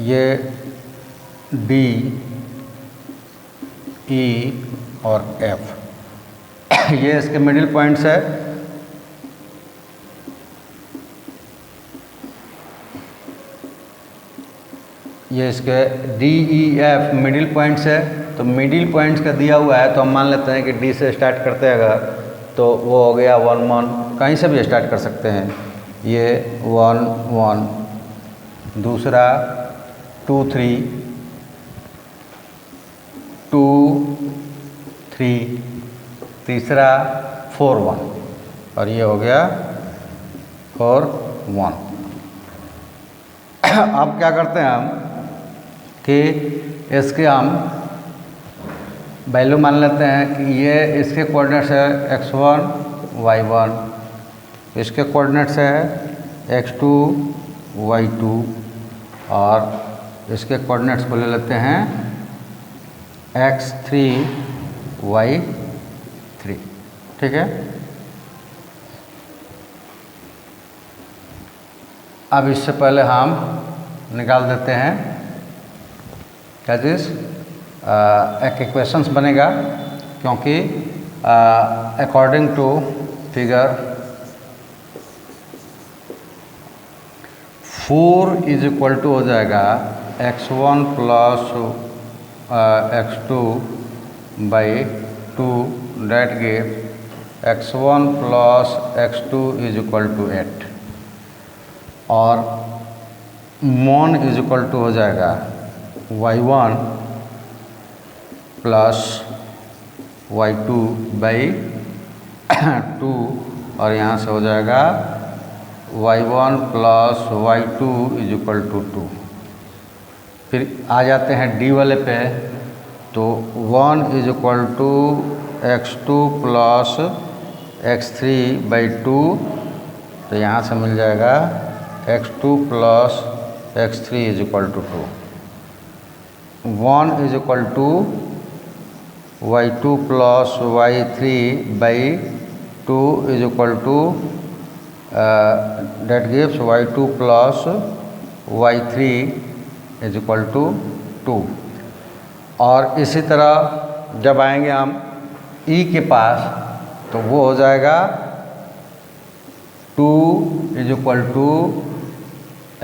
S1: ये डी ई और एफ ये इसके मिडिल पॉइंट्स है। ये इसके D E F middle points है, तो मिडिल पॉइंट्स का दिया हुआ है तो हम मान लेते हैं कि डी से स्टार्ट करते हैं अगर, तो वो हो गया 1 1, कहीं से भी स्टार्ट कर सकते हैं। ये 1 1, दूसरा 2 3 2 3, तीसरा 4 1 और ये हो गया 4 1। अब क्या करते हैं हम कि इसके हम वैल्यू मान लेते हैं कि ये इसके कोऑर्डिनेट्स है x1 y1, इसके कोऑर्डिनेट्स है x2 y2 और इसके कोऑर्डिनेट्स को ले लेते हैं x3 y3, ठीक है। अब इससे पहले हम निकाल देते हैं क्या चीज़, एक इक्वेशंस बनेगा, क्योंकि according to figure 4 is equal to हो जाएगा x1 plus x2 by 2, that give x1 plus x2 is equal to 8 और मॉन इज इक्वल टू हो जाएगा y1 प्लस y2 बाई 2 और यहाँ से हो जाएगा y1 plus y2 is equal to 2। फिर आ जाते हैं d वाले पे, तो 1 is equal to x2 plus x3 by 2, तो यहाँ से मिल जाएगा x2 plus x3 is equal to 2। 1 is equal to y2 plus y3 by 2 is equal to that gives y2 plus y3 is equal to 2। और इसी तरह जब आएंगे हम e के पास तो वो हो जाएगा 2 is equal to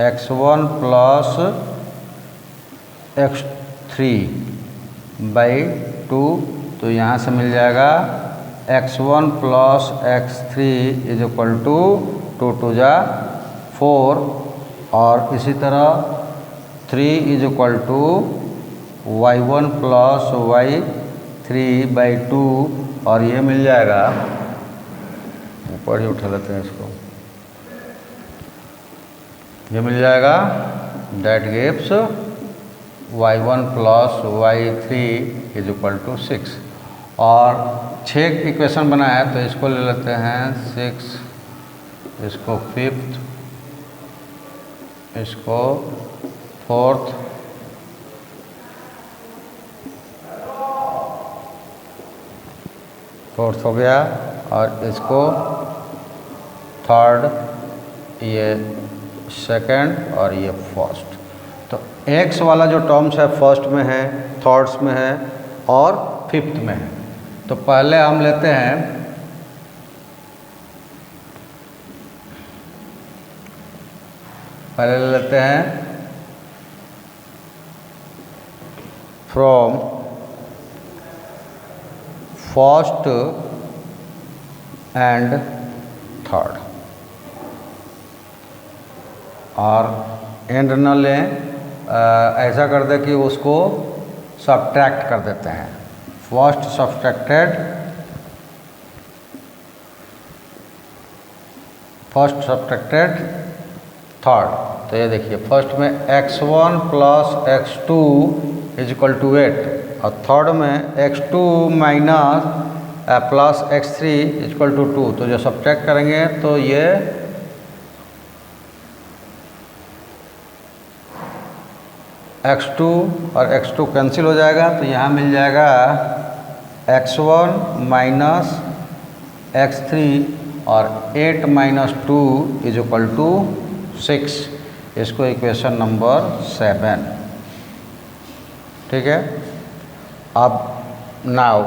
S1: x1 plus x3 by 2, तो यहाँ से मिल जाएगा x1 plus x3 is equal to 2 2 जा 4 और इसी तरह 3 is equal to y1 plus y3/2 और ये मिल जाएगा, ऊपर ही उठा लेते हैं इसको, ये मिल जाएगा that gives y1 plus y3 is equal to 6। और 6 इक्वेशन बना है तो इसको ले लेते हैं 6, इसको 5th, इसको 4th, हो गया, और इसको 3rd, ये 2nd और ये 1st। तो x वाला जो टर्म्स है 1st में है, 3rd में है और 5th में है। तो पहले हम लेते हैं फ्रॉम 1st एंड 3rd, और एंड न लें, ऐसा कर दे कि उसको सब्ट्रैक्ट कर देते हैं। 1st subtracted 3rd। तो ये देखिए, फर्स्ट में x1 plus x2 is equal to 8, और 3rd में x2 minus plus x3 is equal to 2। तो जो सब्ट्रैक्ट करेंगे तो ये x2 और x2 कैंसिल हो जाएगा, तो यहाँ मिल जाएगा x1 माइनस x3 और 8 माइनस 2 इज इक्वल टू 6। इसको इक्वेशन नंबर 7, ठीक है। अब now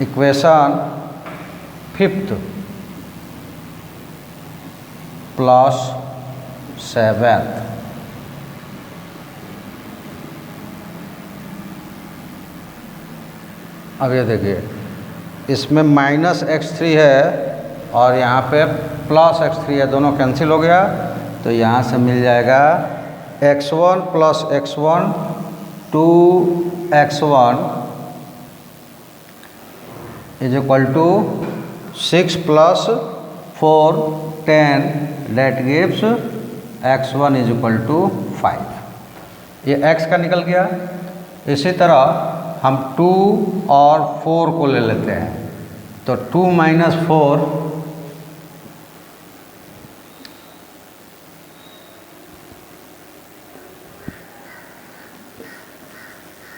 S1: equation 5th plus 7th, अब ये देखिए, इसमें माइनस x3 है और यहाँ पे प्लस x3 है, दोनों कैंसिल हो गया। तो यहाँ से मिल जाएगा x1 plus x1 2x1 is equal to 6 plus 4 10 that gives x1 is equal to 5। ये x का निकल गया। इसी तरह हम 2 और 4 को ले लेते हैं, तो 2 माइनस 4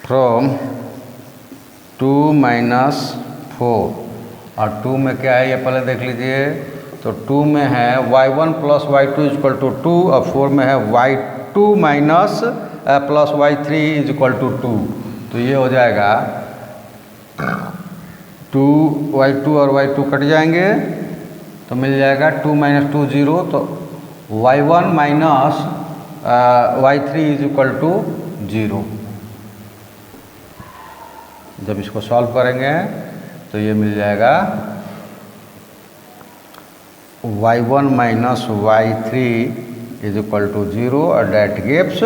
S1: फ्रॉम 2 माइनस 4, और 2 में क्या है ये पहले देख लीजिए। तो 2 में है y1 plus y2 is equal to 2, और 4 में है y2 minus plus y3 is equal to 2। तो ये हो जाएगा 2y2 और y2 कट जाएंगे, तो मिल जाएगा 2 माइनस 2 0। तो y1 minus y3 is equal to 0। जब इसको सॉल्व करेंगे तो ये मिल जाएगा y1 minus y3 is equal to 0, और that gives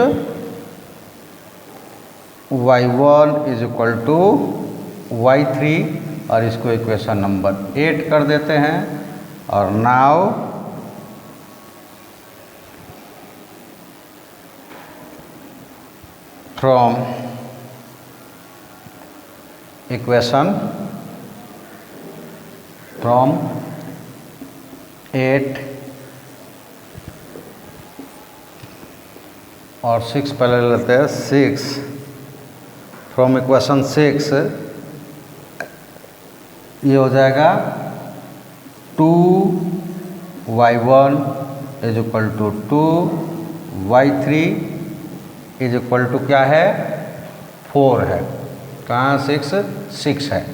S1: y1 is equal to y3, और इसको इक्वेशन नंबर 8 कर देते हैं। और नाउ फ्रॉम इक्वेशन 8 और 6 पहले लेते हैं। 6 फ्रॉम इक्वेशन 6 ये हो जाएगा 2y1 is equal to 2y3 is equal to क्या है 4 है। कहाँ 6 है।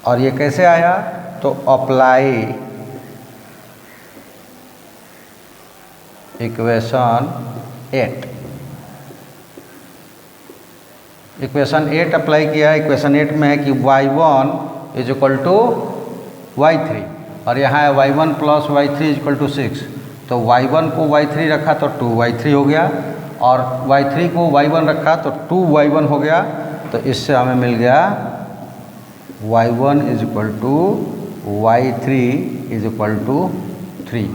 S1: और ये कैसे आया, तो अप्लाई इक्वेशन 8। इक्वेशन 8 अप्लाई किया। इक्वेशन 8 में है कि y1 is equal to y3, और यहाँ है y1 plus y3 is equal to 6। तो तो y1 को y3 रखा तो 2y3 हो गया, और y3 को y1 रखा तो 2y1 हो गया। तो इससे हमें मिल गया y1 is equal to y3 is equal to 3।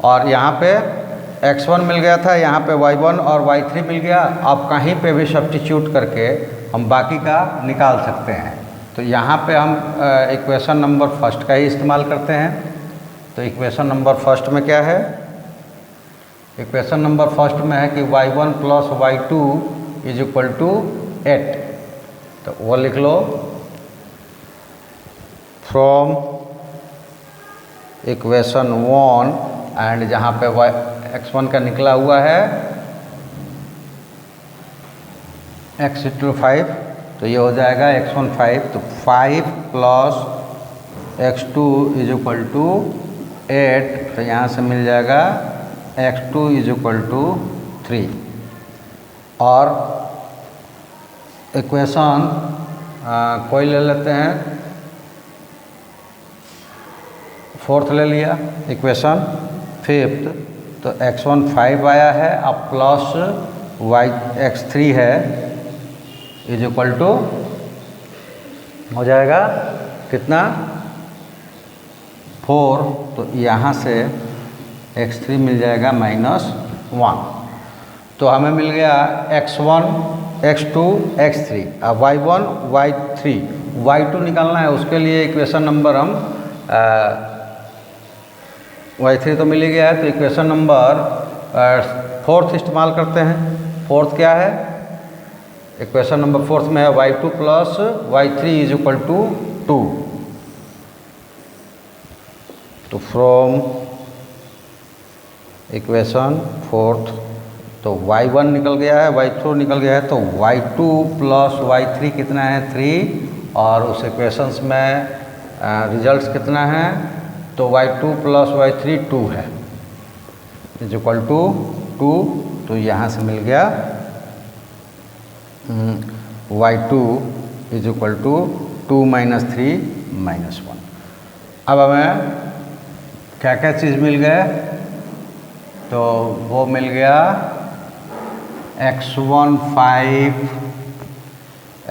S1: और यहाँ पे x1 मिल गया था, यहाँ पे y1 और y3 मिल गया। अब कहीं पे भी सब्स्टिट्यूट करके हम बाकी का निकाल सकते हैं। तो यहाँ पे हम इक्वेशन नंबर फर्स्ट का ही इस्तेमाल करते हैं। तो इक्वेशन नंबर फर्स्ट में क्या है? इक्वेशन नंबर फर्स्ट में है कि y1 plus y2 is equal to 8। तो वो लिख लो, फ्रॉम इक्वेशन 1 एंड जहाँ पे x1 का निकला हुआ है x टू 5, तो ये हो जाएगा x1 5। तो 5 plus x2 is equal to 8। तो यहाँ से मिल जाएगा x2 इज इक्वल टू 3। और इक्वेशन कोई ले लेते हैं, फोर्थ ले लिया, इक्वेशन फिफ्थ। तो x1 5 आया है, अब प्लस x3 है इज इक्वल टू हो जाएगा कितना? 4। तो यहाँ से x3 मिल जाएगा -1। तो हमें मिल गया x1 x2 x3। अब y1 y3 y2 निकालना है, उसके लिए इक्वेशन नंबर हम y3 तो मिल ही गया है, तो इक्वेशन नंबर फोर्थ इस्तेमाल करते हैं। फोर्थ क्या है? इक्वेशन नंबर फोर्थ में है y2 plus y3 is equal to 2। तो फ्रॉम इक्वेशन फोर्थ, तो y1 निकल गया है, y2 निकल गया है, तो y2 प्लस y3 कितना है? 3। और उस इक्वेशंस में रिजल्ट्स कितना है? तो y2 प्लस y3 2 है इज इक्वल टू 2। तो यहाँ से मिल गया y2 इज इक्वल टू 2 - 3 - 1। अब हमें क्या क्या चीज़ मिल गए? तो वो मिल गया x1 5,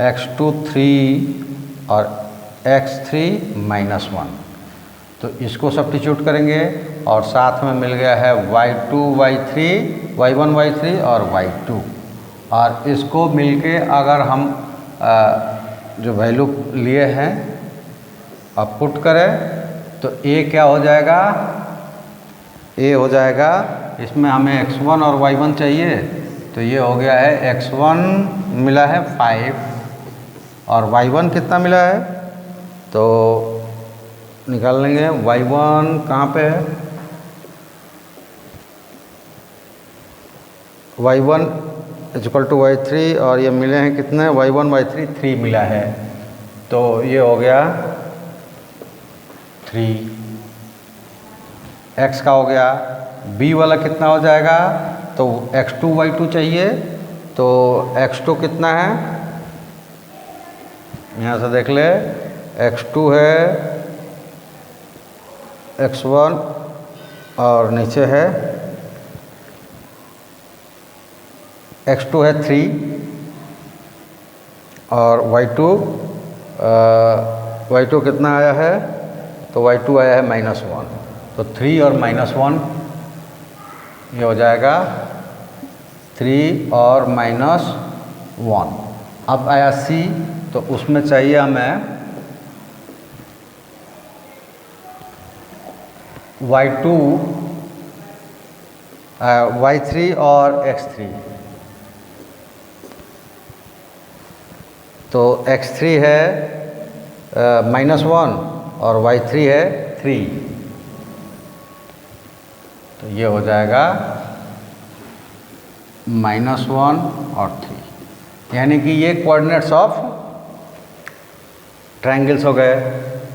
S1: x2 3 और x3 -1। तो इसको सब्स्टिट्यूट करेंगे, और साथ में मिल गया है y2 y3 y1 y3 और y2। और इसको मिलके अगर हम जो वैल्यू लिए हैं अब पुट करें तो a क्या हो जाएगा? a हो जाएगा, इसमें हमें x1 और y1 चाहिए, तो ये हो गया है x1 मिला है 5 और y1 कितना मिला है? तो निकाल लेंगे y1 कहाँ पे है? y1 is equal to y3 और ये मिले हैं कितने? y1 y3 3 मिला है, तो ये हो गया 3। x का हो गया, b वाला कितना हो जाएगा? तो x2 y2 चाहिए, तो x2 कितना है? यहाँ से देख ले, x2 है x1 और नीचे है x2 है 3 और y2 कितना आया है? तो y2 आया है -1। तो 3 और -1 ये हो जाएगा 3 और -1। अब आया C, तो उसमें चाहिए हमें y2 y3 और x3। तो x3 है -1 और y3 है 3। तो ये हो जाएगा -1 और 3, यानी कि ये कोऑर्डिनेट्स ऑफ ट्रायंगल्स हो गए।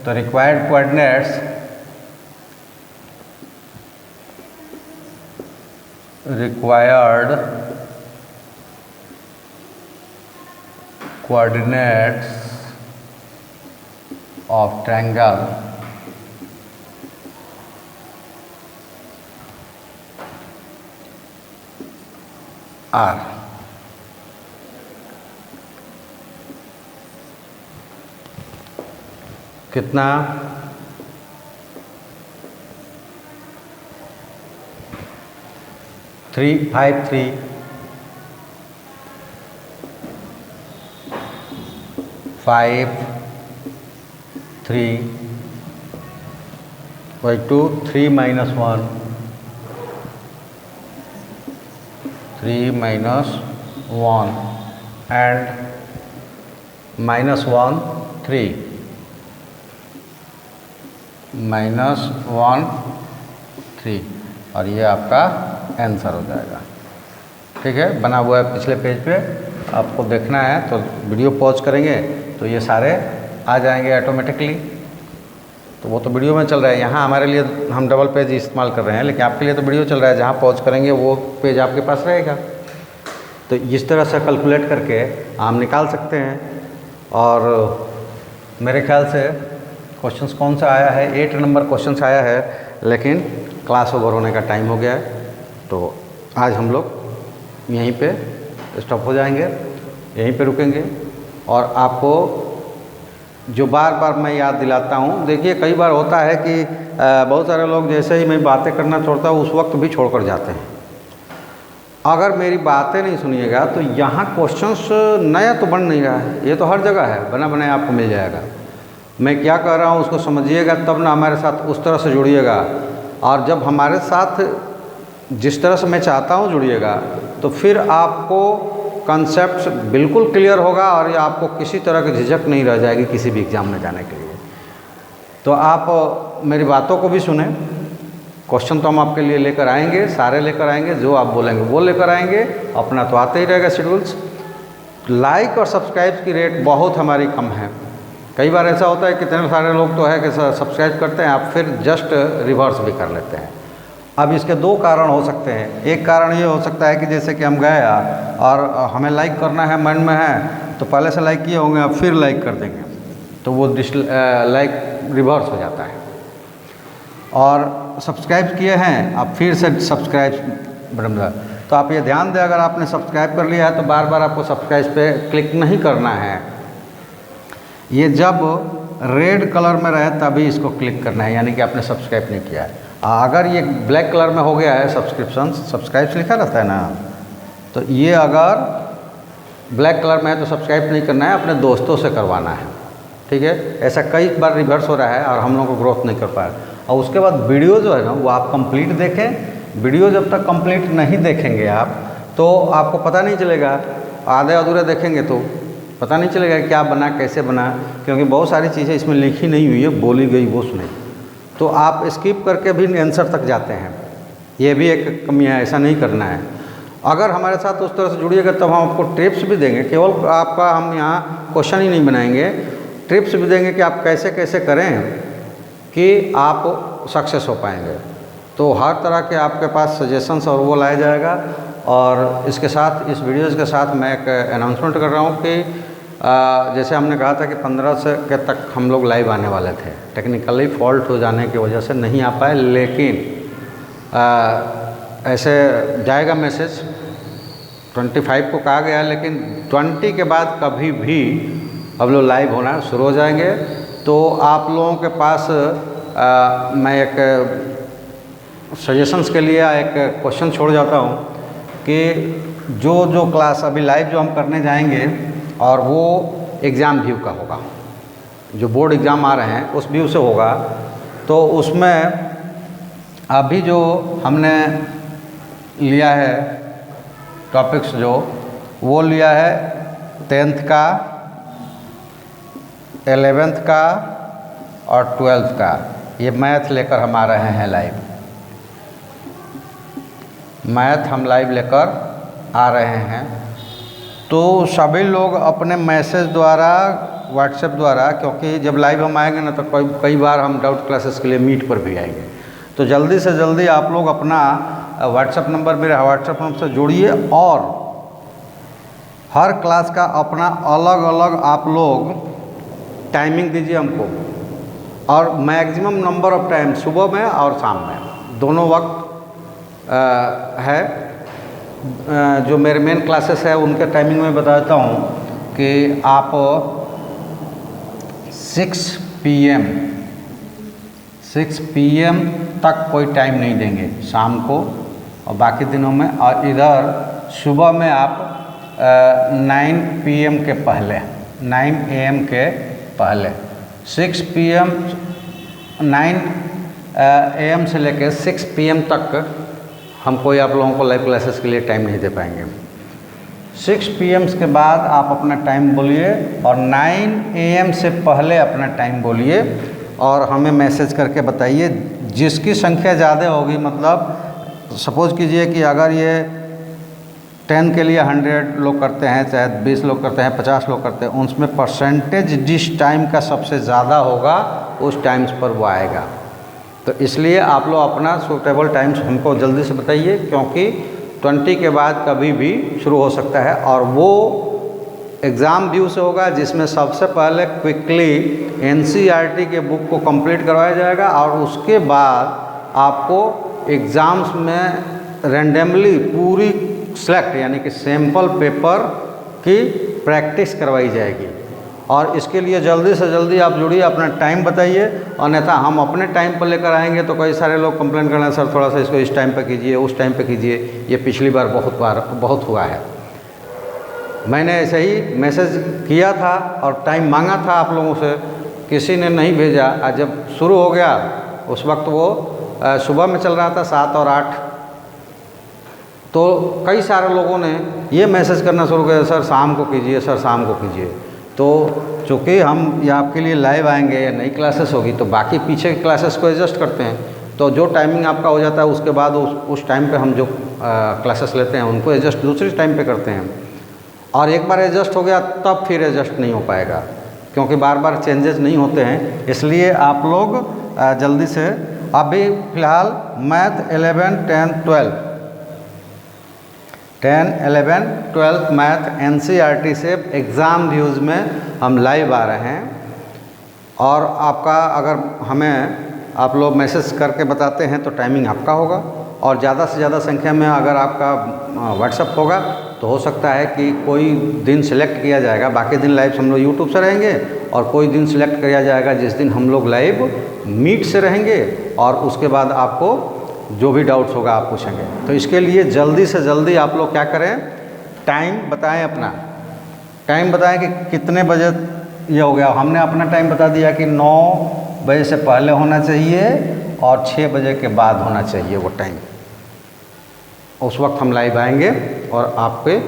S1: तो required coordinates of triangle are. कितना? 353 5 3 by 2 3 minus 1 3 minus 1 and minus 1 3 minus 1 3 और ये आपका आंसर हो जाएगा। ठीक है, बना हुआ है पिछले पेज पे, आपको देखना है तो वीडियो पॉज करेंगे तो ये सारे आ जाएंगे ऑटोमेटिकली। तो वो तो वीडियो में चल रहा है, यहाँ हमारे लिए हम डबल पेज इस्तेमाल कर रहे हैं, लेकिन आपके लिए तो वीडियो चल रहा है, जहाँ पॉज करेंगे वो पेज आपके पास रहेगा। तो इस तरह से कैलकुलेट करके आप निकाल सकते हैं। और मेरे ख्याल से क्वेश्चंस कौन सा आया है, 8 नंबर क्वेश्चंस आया है, लेकिन क्लास ओवर होने का टाइम हो गया है, तो आज हम लोग यहीं पे स्टॉप हो जाएंगे, यहीं पे रुकेंगे। और आपको जो बार बार मैं याद दिलाता हूँ, देखिए कई बार होता है कि बहुत सारे लोग जैसे ही मैं बातें करना छोड़ता हूँ उस वक्त भी छोड़कर जाते हैं। अगर मेरी बातें नहीं सुनिएगा तो यहाँ क्वेश्चंस नया तो बन नहीं रहा है, ये तो हर जगह है, बना बनाया आपको मिल जाएगा। मैं क्या कह रहा हूँ उसको समझिएगा, तब ना हमारे साथ उस तरह से जुड़िएगा। और जब हमारे साथ जिस तरह से मैं चाहता हूँ जुड़िएगा, तो फिर आपको कॉन्सेप्ट बिल्कुल क्लियर होगा और ये आपको किसी तरह की झिझक नहीं रह जाएगी किसी भी एग्ज़ाम में जाने के लिए। तो आप मेरी बातों को भी सुने, क्वेश्चन तो हम आपके लिए लेकर आएंगे, सारे लेकर आएंगे, जो आप बोलेंगे वो लेकर आएंगे, अपना तो आते ही रहेगा शेड्यूल्स। लाइक और सब्सक्राइब की रेट बहुत हमारी कम है। कई बार ऐसा होता है कितने सारे लोग तो है कि सब्सक्राइब करते हैं, आप फिर जस्ट रिवर्स भी कर लेते हैं। अब इसके 2 कारण हो सकते हैं। एक कारण ये हो सकता है कि जैसे कि हम गए और हमें लाइक करना है, मन में है, तो पहले से लाइक किए होंगे, अब फिर लाइक कर देंगे, तो वो लाइक रिवर्स हो जाता है। और सब्सक्राइब किए हैं, आप फिर से सब्सक्राइब, तो आप ये ध्यान दें, अगर आपने सब्सक्राइब कर लिया है तो बार बार आपको सब्सक्राइब पे क्लिक नहीं करना है। ये जब रेड कलर में रहे तभी इसको क्लिक करना है, यानी कि आपने सब्सक्राइब नहीं किया है। अगर ये ब्लैक कलर में हो गया है सब्सक्राइब लिखा रहता है ना, तो ये अगर ब्लैक कलर में है तो सब्सक्राइब नहीं करना है, अपने दोस्तों से करवाना है। ठीक है, ऐसा कई बार रिवर्स हो रहा है और हम लोग को ग्रोथ नहीं कर पाया। और उसके बाद वीडियो जो है ना वो आप कंप्लीट देखें। वीडियो जब तक कंप्लीट नहीं देखेंगे आप, तो आपको पता नहीं चलेगा, आधे अधूरे देखेंगे तो पता नहीं चलेगा क्या बना, कैसे बना, क्योंकि बहुत सारी चीज़ें इसमें लिखी नहीं हुई है, बोली गई वो सुने, तो आप स्किप करके भी आंसर तक जाते हैं। ये भी एक कमी है, ऐसा नहीं करना है। अगर हमारे साथ उस तरह से जुड़िएगा तब हम आपको टिप्स भी देंगे, केवल आपका हम यहाँ क्वेश्चन ही नहीं बनाएंगे, टिप्स भी देंगे कि आप कैसे कैसे करें कि आप सक्सेस हो पाएंगे। तो हर तरह के आपके पास सजेशंस और वो लाया जाएगा। और इसके साथ, इस वीडियोज़ के साथ मैं एक अनाउंसमेंट कर रहा हूँ कि जैसे हमने कहा था कि 15 से के तक हम लोग लाइव आने वाले थे, टेक्निकली फॉल्ट हो जाने की वजह से नहीं आ पाए, लेकिन ऐसे जाएगा मैसेज। 25 को कहा गया है, लेकिन 20 के बाद कभी भी अब लोग लाइव होना शुरू हो जाएंगे। तो आप लोगों के पास मैं एक सजेशंस के लिए एक क्वेश्चन छोड़ जाता हूँ कि जो क्लास अभी लाइव जो हम करने जाएंगे, और वो एग्ज़ाम व्यू का होगा, जो बोर्ड एग्ज़ाम आ रहे हैं उस व्यू से होगा। तो उसमें अभी जो हमने लिया है टॉपिक्स, जो वो लिया है 10th का, 11th का और 12th का। ये मैथ लेकर हम आ रहे हैं लाइव, मैथ हम लाइव लेकर आ रहे हैं। तो सभी लोग अपने मैसेज द्वारा, व्हाट्सएप द्वारा, क्योंकि जब लाइव हम आएंगे ना तो कई बार हम डाउट क्लासेस के लिए मीट पर भी आएंगे, तो जल्दी से जल्दी आप लोग अपना व्हाट्सएप नंबर, मेरे व्हाट्सएप नंबर से जोड़िए। और हर क्लास का अपना अलग अलग आप लोग टाइमिंग दीजिए हमको, और मैक्सिमम नंबर ऑफ़ टाइम सुबह में और शाम में, दोनों वक्त है। जो मेरे मेन क्लासेस है उनके टाइमिंग में बताता हूँ कि आप 6 PM तक कोई टाइम नहीं देंगे शाम को और बाकी दिनों में, और इधर सुबह में आप 9 PM के पहले, 9 AM के पहले 6 PM 9 AM से लेकर 6 PM तक हम कोई आप लोगों को लाइव क्लासेस के लिए टाइम नहीं दे पाएंगे। 6 PM के बाद आप अपना टाइम बोलिए और 9 AM से पहले अपना टाइम बोलिए और हमें मैसेज करके बताइए। जिसकी संख्या ज़्यादा होगी, मतलब सपोज़ कीजिए कि अगर ये 10 के लिए 100 लोग करते हैं, चाहे 20 लोग करते हैं, 50 लोग करते हैं, उसमें परसेंटेज जिस टाइम का सबसे ज़्यादा होगा उस टाइम्स पर वो आएगा। तो इसलिए आप लोग अपना सूटेबल टाइम्स हमको जल्दी से बताइए, क्योंकि 20 के बाद कभी भी शुरू हो सकता है और वो एग्ज़ाम व्यू से होगा जिसमें सबसे पहले क्विकली NCERT के बुक को कंप्लीट करवाया जाएगा और उसके बाद आपको एग्ज़ाम्स में रैंडमली पूरी सेलेक्ट यानी कि सैम्पल पेपर की प्रैक्टिस करवाई जाएगी। और इसके लिए जल्दी से जल्दी आप जुड़िए, अपना टाइम बताइए, अन्यथा हम अपने टाइम पर लेकर आएंगे तो कई सारे लोग कंप्लेंट कर रहे हैं सर थोड़ा सा इसको इस टाइम पे कीजिए, उस टाइम पे कीजिए। ये पिछली बार बहुत हुआ है। मैंने ऐसे ही मैसेज किया था और टाइम मांगा था आप लोगों से, किसी ने नहीं भेजा। आज जब शुरू हो गया उस वक्त वो सुबह में चल रहा था 7 और 8, तो कई सारे लोगों ने ये मैसेज करना शुरू किया सर शाम को कीजिए, सर शाम को कीजिए। तो चूँकि हम ये आपके लिए लाइव आएंगे या नई क्लासेस होगी तो बाकी पीछे की क्लासेस को एडजस्ट करते हैं, तो जो टाइमिंग आपका हो जाता है उसके बाद उस टाइम पे हम जो क्लासेस लेते हैं उनको एडजस्ट दूसरे टाइम पे करते हैं। और एक बार एडजस्ट हो गया तब फिर एडजस्ट नहीं हो पाएगा, क्योंकि बार बार चेंजेस नहीं होते हैं। इसलिए आप लोग जल्दी से, अभी फ़िलहाल मैथ 11, 10, 12 मैथ NCERT से एग्ज़ाम व्यूज़ में हम लाइव आ रहे हैं। और आपका अगर हमें आप लोग मैसेज करके बताते हैं तो टाइमिंग आपका होगा, और ज़्यादा से ज़्यादा संख्या में अगर आपका व्हाट्सएप होगा तो हो सकता है कि कोई दिन सिलेक्ट किया जाएगा। बाकी दिन लाइव हम लोग यूट्यूब से रहेंगे और कोई दिन सिलेक्ट किया जाएगा जिस दिन हम लोग लाइव मीट से रहेंगे, और उसके बाद आपको जो भी डाउट्स होगा आप पूछेंगे। तो इसके लिए जल्दी से जल्दी आप लोग क्या करें, टाइम बताएं, अपना टाइम बताएं कि कितने बजे ये हो गया। हमने अपना टाइम बता दिया कि 9 बजे से पहले होना चाहिए और 6 बजे के बाद होना चाहिए वो टाइम। उस वक्त हम लाइव आएंगे और आपके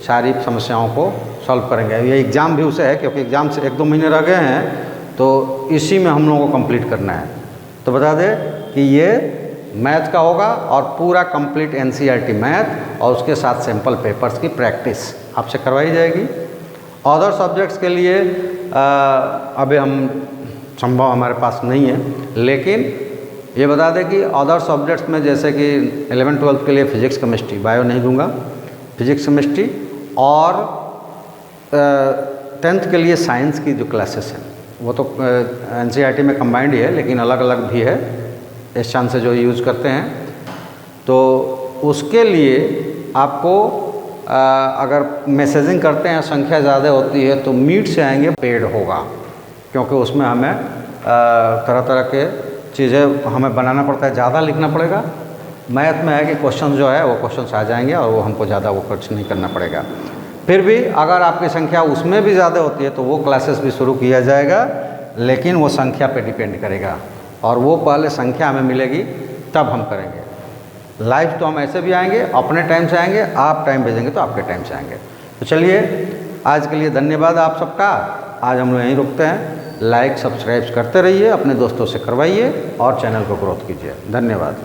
S1: सारी समस्याओं को सॉल्व करेंगे। ये एग्ज़ाम भी उसे है, क्योंकि एग्ज़ाम से 1-2 महीने रह गए हैं, तो इसी में हम लोगों को कंप्लीट करना है। तो बता दें कि ये मैथ का होगा और पूरा कंप्लीट NCERT मैथ, और उसके साथ सैम्पल पेपर्स की प्रैक्टिस आपसे करवाई जाएगी। अदर सब्जेक्ट्स के लिए अभी हम संभव हमारे पास नहीं है, लेकिन ये बता दें कि अदर सब्जेक्ट्स में जैसे कि 11, 12 के लिए फिजिक्स, केमिस्ट्री, बायो नहीं दूंगा, फिजिक्स, केमिस्ट्री, और 10th के लिए साइंस की जो क्लासेस हैं वो तो NCERT में कंबाइंड ही है, लेकिन अलग अलग भी है इस चांस से जो यूज़ करते हैं। तो उसके लिए आपको अगर मैसेजिंग करते हैं संख्या ज़्यादा होती है तो मीट से आएंगे, पेड होगा, क्योंकि उसमें हमें तरह तरह के चीज़ें हमें बनाना पड़ता है, ज़्यादा लिखना पड़ेगा। मैथ में है कि क्वेश्चन जो है वो क्वेश्चन आ जाएंगे और वो हमको ज़्यादा वो खर्च नहीं करना पड़ेगा। फिर भी अगर आपकी संख्या उसमें भी ज़्यादा होती है तो वो क्लासेस भी शुरू किया जाएगा, लेकिन वो संख्या पे डिपेंड करेगा, और वो पहले संख्या हमें मिलेगी तब हम करेंगे। लाइव तो हम ऐसे भी आएंगे, अपने टाइम से आएंगे, आप टाइम भेजेंगे तो आपके टाइम से आएंगे। तो चलिए, आज के लिए धन्यवाद आप सबका। आज हम लोग यहीं रुकते हैं। लाइक सब्सक्राइब करते रहिए, अपने दोस्तों से करवाइए और चैनल को ग्रोथ कीजिए। धन्यवाद।